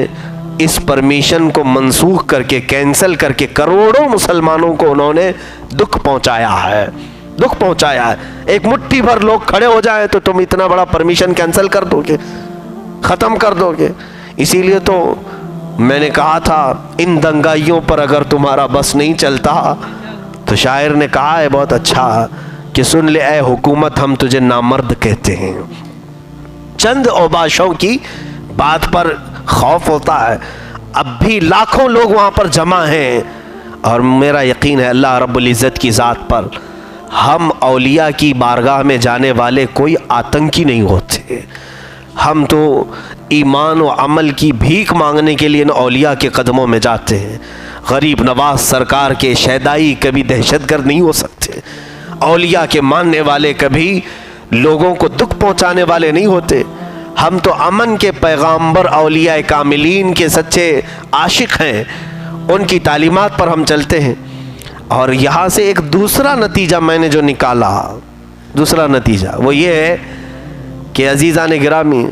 A: इस परमिशन को मनसूख करके, कैंसिल करके करोड़ों मुसलमानों को उन्होंने दुख पहुंचाया है, दुख पहुंचाया है। एक मुट्ठी भर लोग खड़े हो जाए तो तुम इतना बड़ा परमिशन कैंसिल कर दोगे, ख़त्म कर दोगे। इसीलिए तो मैंने कहा था, इन दंगाइयों पर अगर तुम्हारा बस नहीं चलता, तो शायर ने कहा है बहुत अच्छा कि सुन ले ऐ हुकूमत, हम तुझे नामर्द कहते हैं। चंद औबाशों की बात पर खौफ होता है। अब भी लाखों लोग वहाँ पर जमा हैं, और मेरा यकीन है अल्लाह रब्बुल इज़्ज़त की ज़ात पर, हम औलिया की बारगाह में जाने वाले कोई आतंकी नहीं होते। हम तो ईमान व अमल की भीख मांगने के लिए इन औलिया के कदमों में जाते हैं। गरीब नवाज सरकार के शहदाई कभी दहशतगर्द नहीं हो सकते। औलिया के मानने वाले कभी लोगों को दुख पहुंचाने वाले नहीं होते। हम तो अमन के पैगाम्बर औलिया कामिलीन के सच्चे आशिक हैं, उनकी तालीमात पर हम चलते हैं। और यहाँ से एक दूसरा नतीजा मैंने जो निकाला, दूसरा नतीजा वो ये है कि अजीज़ान गिरामी,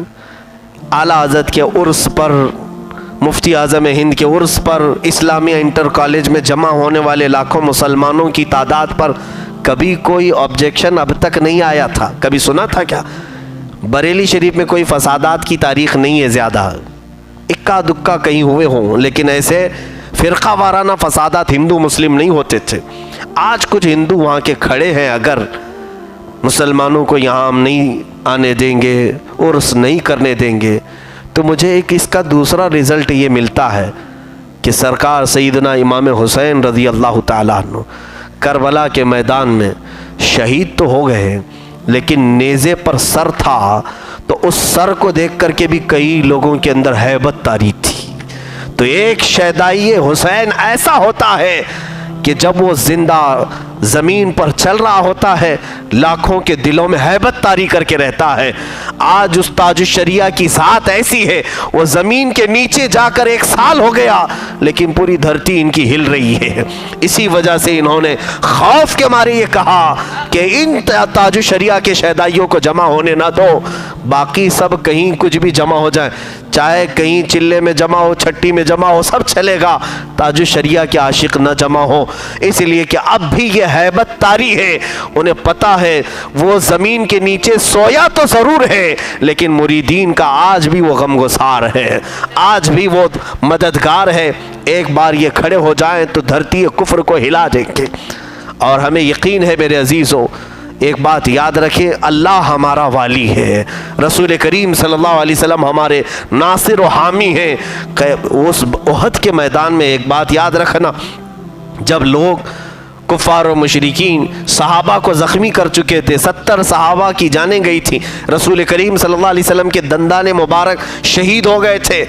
A: आला हज़रत के उर्स पर, मुफ्ती आज़म हिंद के उर्स पर, इस्लामिया इंटर कॉलेज में जमा होने वाले लाखों मुसलमानों की तादाद पर कभी कोई ऑब्जेक्शन अब तक नहीं आया था। कभी सुना था क्या? बरेली शरीफ में कोई फसादात की तारीख़ नहीं है ज़्यादा, इक्का दुक्का कहीं हुए हों, लेकिन ऐसे फ़िरका वाराना फसादात हिंदू मुस्लिम नहीं होते थे। आज कुछ हिंदू वहाँ के खड़े हैं, अगर मुसलमानों को यहाँ हम नहीं आने देंगे, उर्स नहीं करने देंगे, तो मुझे एक इसका दूसरा रिज़ल्ट ये मिलता है कि सरकार सैयदना इमाम हुसैन रज़ी अल्लाह ताला अन्हु करबला के मैदान में शहीद तो हो गए, लेकिन नेज़े पर सर था, तो उस सर को देख करके भी कई लोगों के अंदर हैबत तारी थी। तो एक शहदाई हुसैन ऐसा होता है कि जब वो जिंदा ज़मीन पर चल रहा होता है, लाखों के दिलों में हैबत तारी करके रहता है। आज उस ताजुश्शरिया की ज़ात ऐसी है, वो ज़मीन के नीचे जाकर 1 साल हो गया, लेकिन पूरी धरती इनकी हिल रही है। इसी वजह से इन्होंने खौफ के मारे ये कहा कि इन ताजुश्शरिया के शहदाइयों को जमा होने ना दो, बाकी सब कहीं कुछ भी जमा हो जाए, चाहे कहीं चिल्ले में जमा हो, छट्टी में जमा हो, सब चलेगा, ताजुश्शरिया के आशिक न जमा हो। इसलिए कि अब भी ये हैबत तारी है, उन्हें पता है वो ज़मीन के नीचे सोया तो ज़रूर है, लेकिन मुरीदीन का आज भी वो गमगुसार है, आज भी वो मददगार है। एक बार ये खड़े हो जाएं तो धरती कुफ्र को हिला देंगे। और हमें यकीन है मेरे अजीज़ों, एक बात याद रखें, अल्लाह हमारा वाली है, रसूल करीम सल्लल्लाहु अलैहि वसल्लम हमारे नासिर व हामी हैं। उस उहद के मैदान में एक बात याद रखना, जब लोग कुफ़ार और मुशरिकीन सहाबा को ज़ख्मी कर चुके थे, 70 सहाबा की जानें गई थी, रसूल करीम सल्लल्लाहु अलैहि वसल्लम के दंदाने मुबारक शहीद हो गए थे,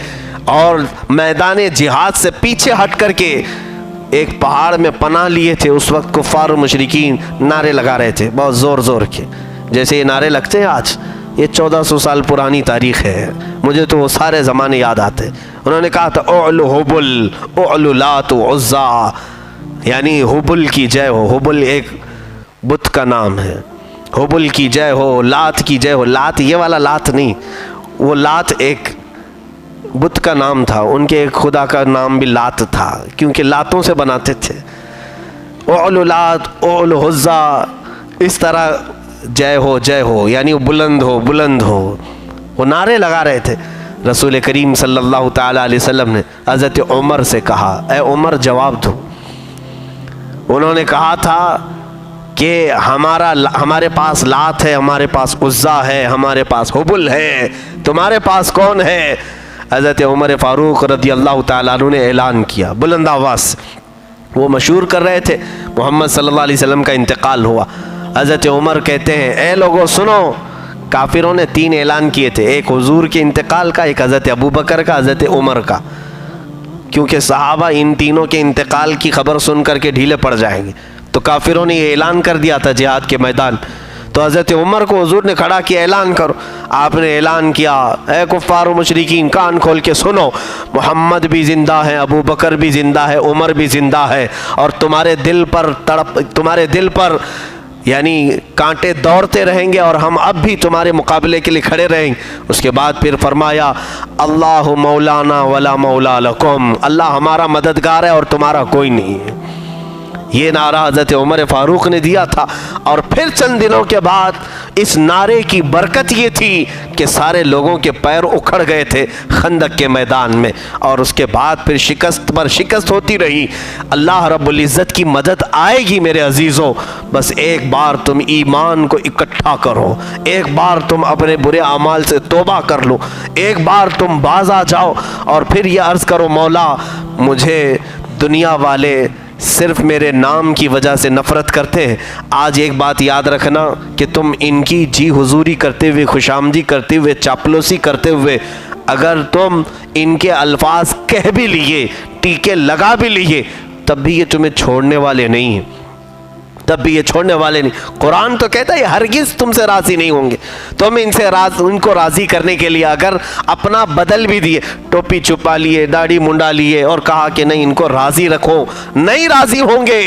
A: और मैदान जिहाद से पीछे हट करके एक पहाड़ में पनाह लिए थे। उस वक्त कुफ़ार और मुशरिकीन नारे लगा रहे थे बहुत ज़ोर ज़ोर के, जैसे ये नारे लगते हैं आज, ये 1400 साल पुरानी तारीख़ है, मुझे तो वो सारे ज़माने याद आते। उन्होंने कहा था ओलु हुबुल ओलु लात उज़्ज़ा, यानी हुबुल की जय हो। हुबुल एक बुत का नाम है। हुबुल की जय हो, लात की जय हो। लात ये वाला लात नहीं, वो लात एक बुत का नाम था, उनके एक खुदा का नाम भी लात था, क्योंकि लातों से बनाते थे। ओलु लात ओलु उज़्ज़ा, इस तरह जय हो, यानी वो बुलंद हो। वो नारे लगा रहे थे। रसूल करीम सल्लल्लाहु ताला अलैहि वसल्लम ने हज़रत उमर से कहा, ए उमर जवाब दो। उन्होंने कहा था कि हमारे पास लात है, हमारे पास उज़्ज़ा है, हमारे पास हुबुल है, तुम्हारे पास कौन है? हज़रत उमर फ़ारूक रज़ियल्लाहु ताला अन्हु ने ऐलान किया बुलंद आवाज़ से। वो मशहूर कर रहे थे, मोहम्मद सल्लल्लाहु अलैहि वसल्लम का इंतकाल हुआ। हज़रत उमर कहते हैं, ए लोगों सुनो, काफिरों ने 3 ऐलान किए थे, एक हुजूर के इंतकाल का, एक हज़रत अबू बकर का, हज़रत उमर का, क्योंकि सहाबा इन तीनों के इंतकाल की खबर सुन करके ढीले पड़ जाएंगे। तो काफिरों ने ये ऐलान कर दिया था जिहाद के मैदान। तो हज़रत उमर को हुजूर ने खड़ा किया, ऐलान करो। आपने ऐलान किया, ए कुफ़ार व मुशरिकीन कान खोल के सुनो, मोहम्मद भी ज़िंदा है, अबू बकर भी ज़िंदा है, उमर भी ज़िंदा है, और तुम्हारे दिल पर यानी कांटे दौड़ते रहेंगे और हम अब भी तुम्हारे मुकाबले के लिए खड़े रहेंगे। उसके बाद फिर फरमाया, अल्लाहु मौलाना वला मौला लकुम, अल्लाह हमारा मददगार है और तुम्हारा कोई नहीं है। ये नारा हज़रत उमर फ़ारूक ने दिया था। और फिर चंद दिनों के बाद इस नारे की बरकत ये थी कि सारे लोगों के पैर उखड़ गए थे खंदक के मैदान में, और उसके बाद फिर शिकस्त पर शिकस्त होती रही। अल्लाह रब्बुल इज़्ज़त की मदद आएगी मेरे अजीज़ों, बस एक बार तुम ईमान को इकट्ठा करो, एक बार तुम अपने बुरे अमाल से तौबा कर लो, एक बार तुम बाज आ जाओ और फिर ये अर्ज़ करो, मौला मुझे दुनिया वाले सिर्फ मेरे नाम की वजह से नफ़रत करते हैं। आज एक बात याद रखना कि तुम इनकी जी हुजूरी करते हुए, खुशामदी करते हुए, चापलूसी करते हुए, अगर तुम इनके अल्फाज कह भी लिए, टीके लगा भी लिए, तब भी ये तुम्हें छोड़ने वाले नहीं हैं, तब भी ये छोड़ने वाले नहीं। कुरान तो कहता है हरगिज़ तुमसे राज़ी नहीं होंगे। तुम उनको राज़ी करने के लिए अगर अपना बदल भी दिए, टोपी छुपा लिए, दाढ़ी मुंडा लिए और कहा कि नहीं इनको राज़ी रखो, नहीं राज़ी होंगे।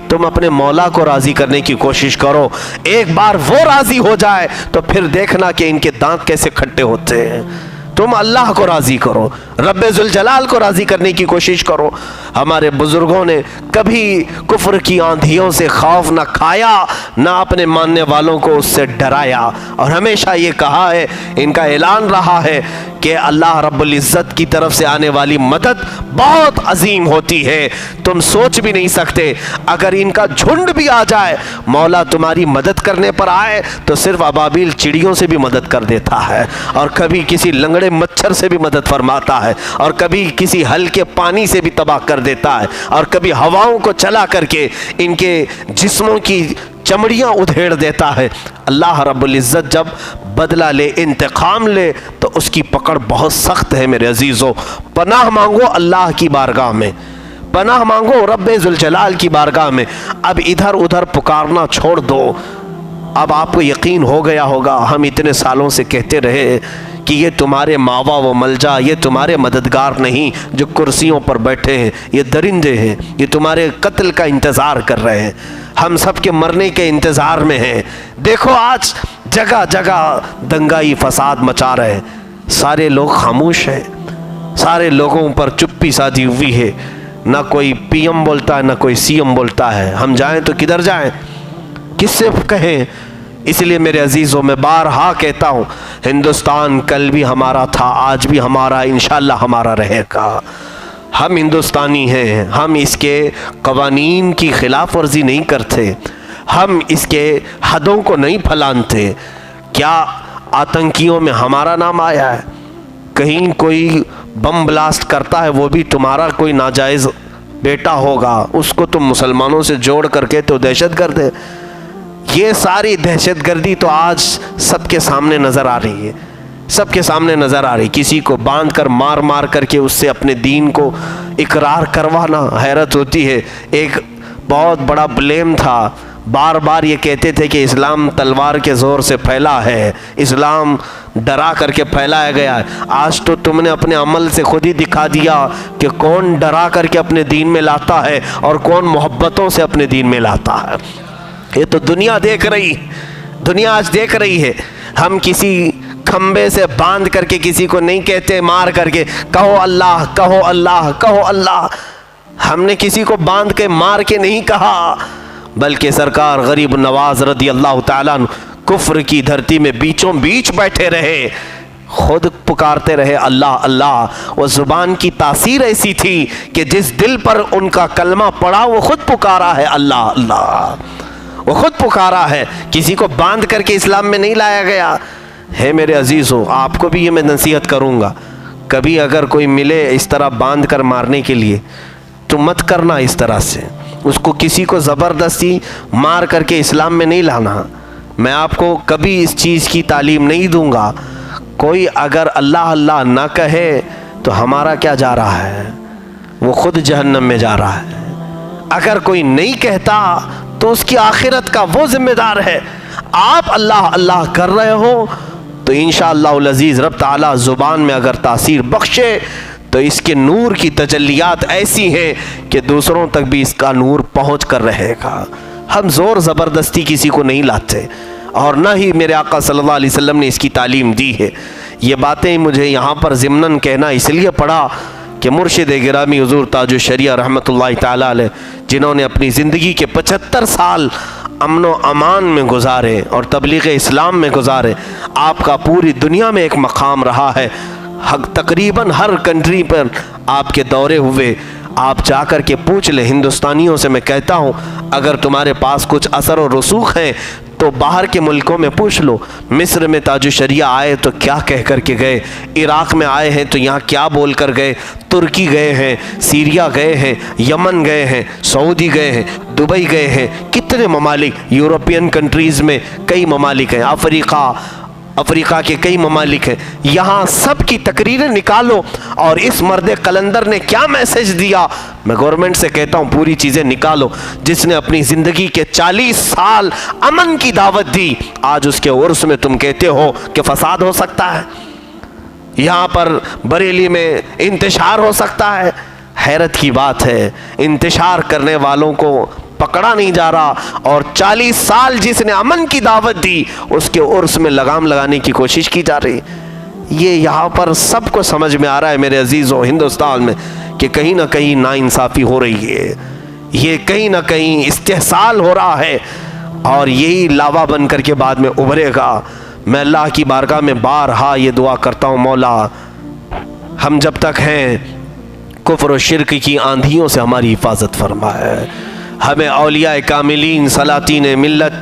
A: तुम अपने मौला को राज़ी करने की कोशिश करो, एक बार वो राज़ी हो जाए तो फिर देखना कि इनके दांत कैसे खट्टे होते हैं। तुम अल्लाह को राज़ी करो, रब्बे जुल जलाल को राज़ी करने की कोशिश करो। हमारे बुज़ुर्गों ने कभी कुफ्र की आंधियों से खौफ न खाया, न अपने मानने वालों को उससे डराया, और हमेशा ये कहा है, इनका ऐलान रहा है कि अल्लाह रब्बुल इज़्ज़त की तरफ से आने वाली मदद बहुत अजीम होती है, तुम सोच भी नहीं सकते। अगर इनका झुंड भी आ जाए, मौला तुम्हारी मदद करने पर आए तो सिर्फ अबाबिल चिड़ियों से भी मदद कर देता है, और कभी किसी लंगड़े मच्छर से भी मदद फरमाता है, और कभी किसी हल्के पानी से भी तबाह कर देता है, और कभी हवाओं को चला करके इनके जिस्मों की चमड़ियाँ उधेड़ देता है। अल्लाह रब्बुल इज़्ज़त जब बदला ले, इंतकाम ले, तो उसकी पकड़ बहुत सख्त है मेरे अजीज़ों। पनाह मांगो अल्लाह की बारगाह में, पनाह मांगो रब्बे जुल जलाल की बारगाह में। अब इधर उधर पुकारना छोड़ दो। अब आपको यकीन हो गया होगा, हम इतने सालों से कहते रहे कि ये तुम्हारे मावा व मलजा, ये तुम्हारे मददगार नहीं जो कुर्सियों पर बैठे हैं, ये दरिंदे हैं, ये तुम्हारे कत्ल का इंतज़ार कर रहे हैं, हम सब के मरने के इंतज़ार में हैं। देखो आज जगह जगह दंगाई फसाद मचा रहे हैं, सारे लोग खामोश हैं, सारे लोगों पर चुप्पी साधी हुई है, ना कोई पीएम बोलता है, ना कोई सीएम बोलता है। हम जाएं तो किधर जाएं, किससे कहें? इसलिए मेरे अजीज़ों, मैं बारहा कहता हूँ, हिंदुस्तान कल भी हमारा था, आज भी हमारा, इंशाअल्लाह हमारा रहेगा। हम हिंदुस्तानी हैं, हम इसके कवानीन की खिलाफ वर्जी नहीं करते, हम इसके हदों को नहीं फलानते। क्या आतंकियों में हमारा नाम आया है? कहीं कोई बम ब्लास्ट करता है, वो भी तुम्हारा कोई नाजायज़ बेटा होगा, उसको तुम मुसलमानों से जोड़ करके तो दहशतगर्द है। ये सारी दहशतगर्दी तो आज सबके सामने नज़र आ रही है, सबके सामने नज़र आ रही। किसी को बांध कर मार मार करके उससे अपने दीन को इकरार करवाना, हैरत होती है। एक बहुत बड़ा ब्लेम था बार बार ये कहते थे कि इस्लाम तलवार के ज़ोर से फैला है, इस्लाम डरा करके फैलाया गया है। आज तो तुमने अपने अमल से खुद ही दिखा दिया कि कौन डरा करके अपने दीन में लाता है और कौन मोहब्बतों से अपने दीन में लाता है। ये तो दुनिया देख रही, दुनिया आज देख रही है। हम किसी खंबे से बांध करके किसी को नहीं कहते मार करके कहो अल्लाह, कहो अल्लाह, कहो अल्लाह। हमने किसी को बांध के मार के नहीं कहा, बल्कि सरकार गरीब नवाज रदी अल्लाह ताला अन्हु कुफ्र की धरती में बीचों बीच बैठे रहे, खुद पुकारते रहे अल्लाह अल्लाह। वो ज़ुबान की तासीर ऐसी थी कि जिस दिल पर उनका कलमा पड़ा वो खुद पुकारा है अल्लाह अल्लाह, वो खुद पुकारा है। किसी को बांध करके इस्लाम में नहीं लाया गया है। मेरे अजीज़ों, आपको भी ये मैं नसीहत करूँगा, कभी अगर कोई मिले इस तरह बांध कर मारने के लिए तो मत करना इस तरह से। उसको किसी को ज़बरदस्ती मार करके इस्लाम में नहीं लाना। मैं आपको कभी इस चीज़ की तालीम नहीं दूंगा। कोई अगर अल्लाह अल्लाह ना कहे तो हमारा क्या जा रहा है, वो खुद जहन्नम में जा रहा है। अगर कोई नहीं कहता तो उसकी आखिरत का वो जिम्मेदार है। आप अल्लाह अल्लाह कर रहे हो तो इंशाअल्लाह अज़ीज़ रब ताला ज़ुबान में अगर तासीर बख्शे तो इसके नूर की तजल्लियात ऐसी हैं कि दूसरों तक भी इसका नूर पहुँच कर रहेगा। हम ज़ोर ज़बरदस्ती किसी को नहीं लाते और ना ही मेरे आका सल्लल्लाहु अलैहि वसल्लम ने इसकी तालीम दी है। ये बातें मुझे यहाँ पर ज़िम्नन कहना इसलिए पड़ा कि मुर्शिद गिरामी हुज़ूर ताजुल शरिया रहमतुल्लाहि ताला अलैह, जिन्होंने अपनी ज़िंदगी के 75 साल अमन व अमान में गुजारे और तबलीग इस्लाम में गुजारे, आपका पूरी दुनिया में एक मकाम रहा है। तकरीबन हर कंट्री पर आपके दौरे हुए। आप जा कर के पूछ ले, हिंदुस्तानियों से मैं कहता हूँ, अगर तुम्हारे पास कुछ असर और रसूख हैं तो बाहर के मुल्कों में पूछ लो। मिस्र में ताजुल शरिया आए तो क्या कह कर के गए, इराक़ में आए हैं तो यहाँ क्या बोल कर गए, तुर्की गए हैं, सीरिया गए हैं, यमन गए हैं, सऊदी गए हैं, दुबई गए हैं, कितने ममालिक, यूरोपियन कंट्रीज़ में कई ममालिक हैं, अफ्रीका के कई ममालिक हैं। यहाँ सब की तकरीरें निकालो और इस मर्द कलंदर ने क्या मैसेज दिया, मैं गवर्नमेंट से कहता हूँ पूरी चीज़ें निकालो। जिसने अपनी ज़िंदगी के 40 साल अमन की दावत दी, आज उसके उर्स में तुम कहते हो कि फसाद हो सकता है, यहाँ पर बरेली में इंतशार हो सकता है। हैरत की बात है, इंतशार करने वालों को पकड़ा नहीं जा रहा और 40 साल जिसने अमन की दावत दी उसके उर्स में लगाम लगाने की कोशिश की जा रही। ये यहाँ पर सबको समझ में आ रहा है मेरे अजीज़ों हिंदुस्तान में कि कहीं ना कहीं नाइंसाफ़ी हो रही है, ये कहीं ना कहीं इस्तेहसाल हो रहा है और यही लावा बन करके बाद में उभरेगा। मैं अल्लाह की बारगाह में बारहा ये दुआ करता हूँ, मौला हम जब तक हैं कुफ्र और शिर्क की आंधियों से हमारी हिफाजत फरमाए। हमें औलिया कामिलीन सलातीन मिल्लत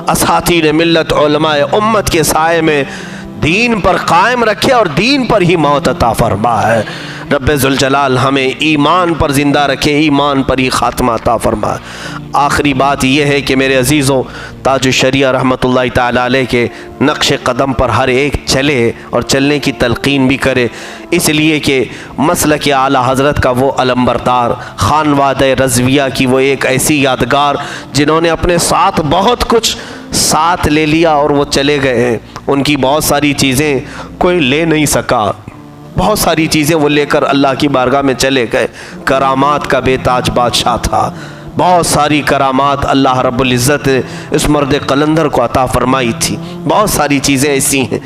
A: असातीन मिल्लत उलमाए उम्मत के साए में दीन पर कायम रखे और दीन पर ही मौत अता फरमाए। रब्बे ज़ुल जलाल हमें ईमान पर ज़िंदा रखे, ईमान पर ही ख़ात्मा अता फरमाए। आखिरी बात यह है कि मेरे अजीज़ों, ताजुल शरिया रहमतुल्लाहि ताला अलैह के नक्श कदम पर हर एक चले और चलने की तलक़ीन भी करे, इसलिए कि मसलक आला हज़रत का वो अलम्बरदार खानवादे रज़विया की वो एक ऐसी यादगार जिन्होंने अपने साथ बहुत कुछ साथ ले लिया और वो चले गए हैं। उनकी बहुत सारी चीज़ें कोई ले नहीं सका, बहुत सारी चीज़ें वो लेकर अल्लाह की बारगाह में चले गए। करामात का बेताज बादशाह था, बहुत सारी करामात अल्लाह रब्बुल इज़्ज़त ने इस मर्द कलंदर को अता फरमाई थी। बहुत सारी चीज़ें ऐसी हैं।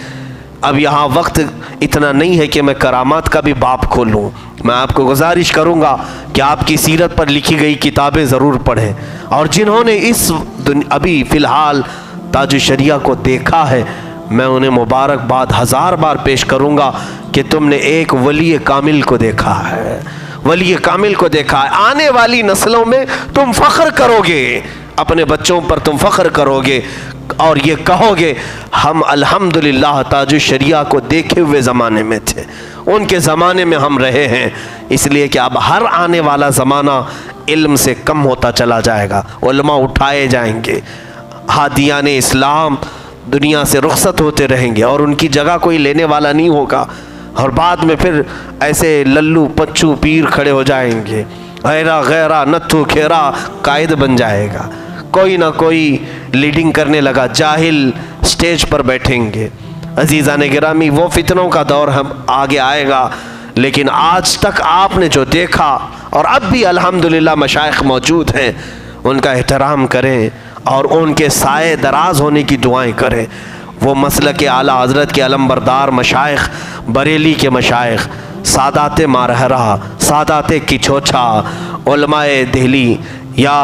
A: अब यहाँ वक्त इतना नहीं है कि मैं करामात का भी बाप खोलूँ। मैं आपको गुजारिश करूँगा कि आपकी सीरत पर लिखी गई किताबें ज़रूर पढ़ें और जिन्होंने इस अभी फ़िलहाल ताजुल शरिया को देखा है, मैं उन्हें मुबारकबाद 1000 बार पेश करूँगा कि तुमने एक वली कामिल को देखा है, वली कामिल को देखा है। आने वाली नस्लों में तुम फ़ख्र करोगे, अपने बच्चों पर तुम फ़ख्र करोगे और ये कहोगे हम अल्हम्दुलिल्लाह ताजुल शरिया को देखे हुए ज़माने में थे, उनके ज़माने में हम रहे हैं। इसलिए कि अब हर आने वाला ज़माना इल्म से कम होता चला जाएगा, उलमा उठाए जाएंगे, हादियान इस्लाम दुनिया से रुखसत होते रहेंगे और उनकी जगह कोई लेने वाला नहीं होगा और बाद में फिर ऐसे लल्लू पच्चू पीर खड़े हो जाएंगे, गैरा गैरा नत्थु खेरा कायद बन जाएगा। कोई ना कोई लीडिंग करने लगा, जाहिल स्टेज पर बैठेंगे। अजीज़ान गिरामी, वो फितनों का दौर हम आगे आएगा, लेकिन आज तक आपने जो देखा और अब भी अल्हम्दुलिल्लाह मशाइख मौजूद हैं, उनका एहतराम करें और उनके साए दराज होने की दुआएं करें। वो मसलक के आला हज़रत के अलमबरदार मशाइख, बरेली के मशाइख, सादात मारहरा, सादात किचोचा, उलमाए दिल्ली या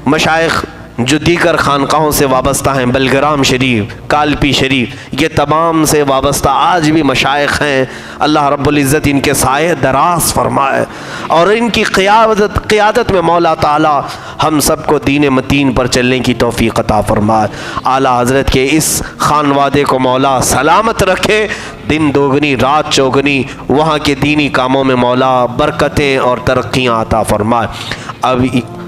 A: मशाइख जो दीगर खानकाहों से वाबस्ता हैं, बलग्राम शरीफ, कालपी शरीफ, ये तमाम से वाबस्ता आज भी मशाइख हैं। अल्लाह रब्बुल इज़्ज़त इनके साए दराज फरमाए और इनकी क़ियादत में मौला ताला हम सबको दीन मतीन पर चलने की तौफ़ीक़ अता फरमाए। आला हज़रत के इस खानवादे को मौला सलामत रखे, दिन दोगुनी रात चौगुनी वहाँ के दीनी कामों में मौला बरकतें और तरक्कियाँ अता फरमाए। अब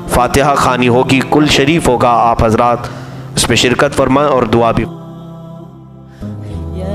A: फातिहा खानी होगी, कुल शरीफ होगा, आप हजरात उसमें शिरकत फरमाएं और दुआ भी।
B: या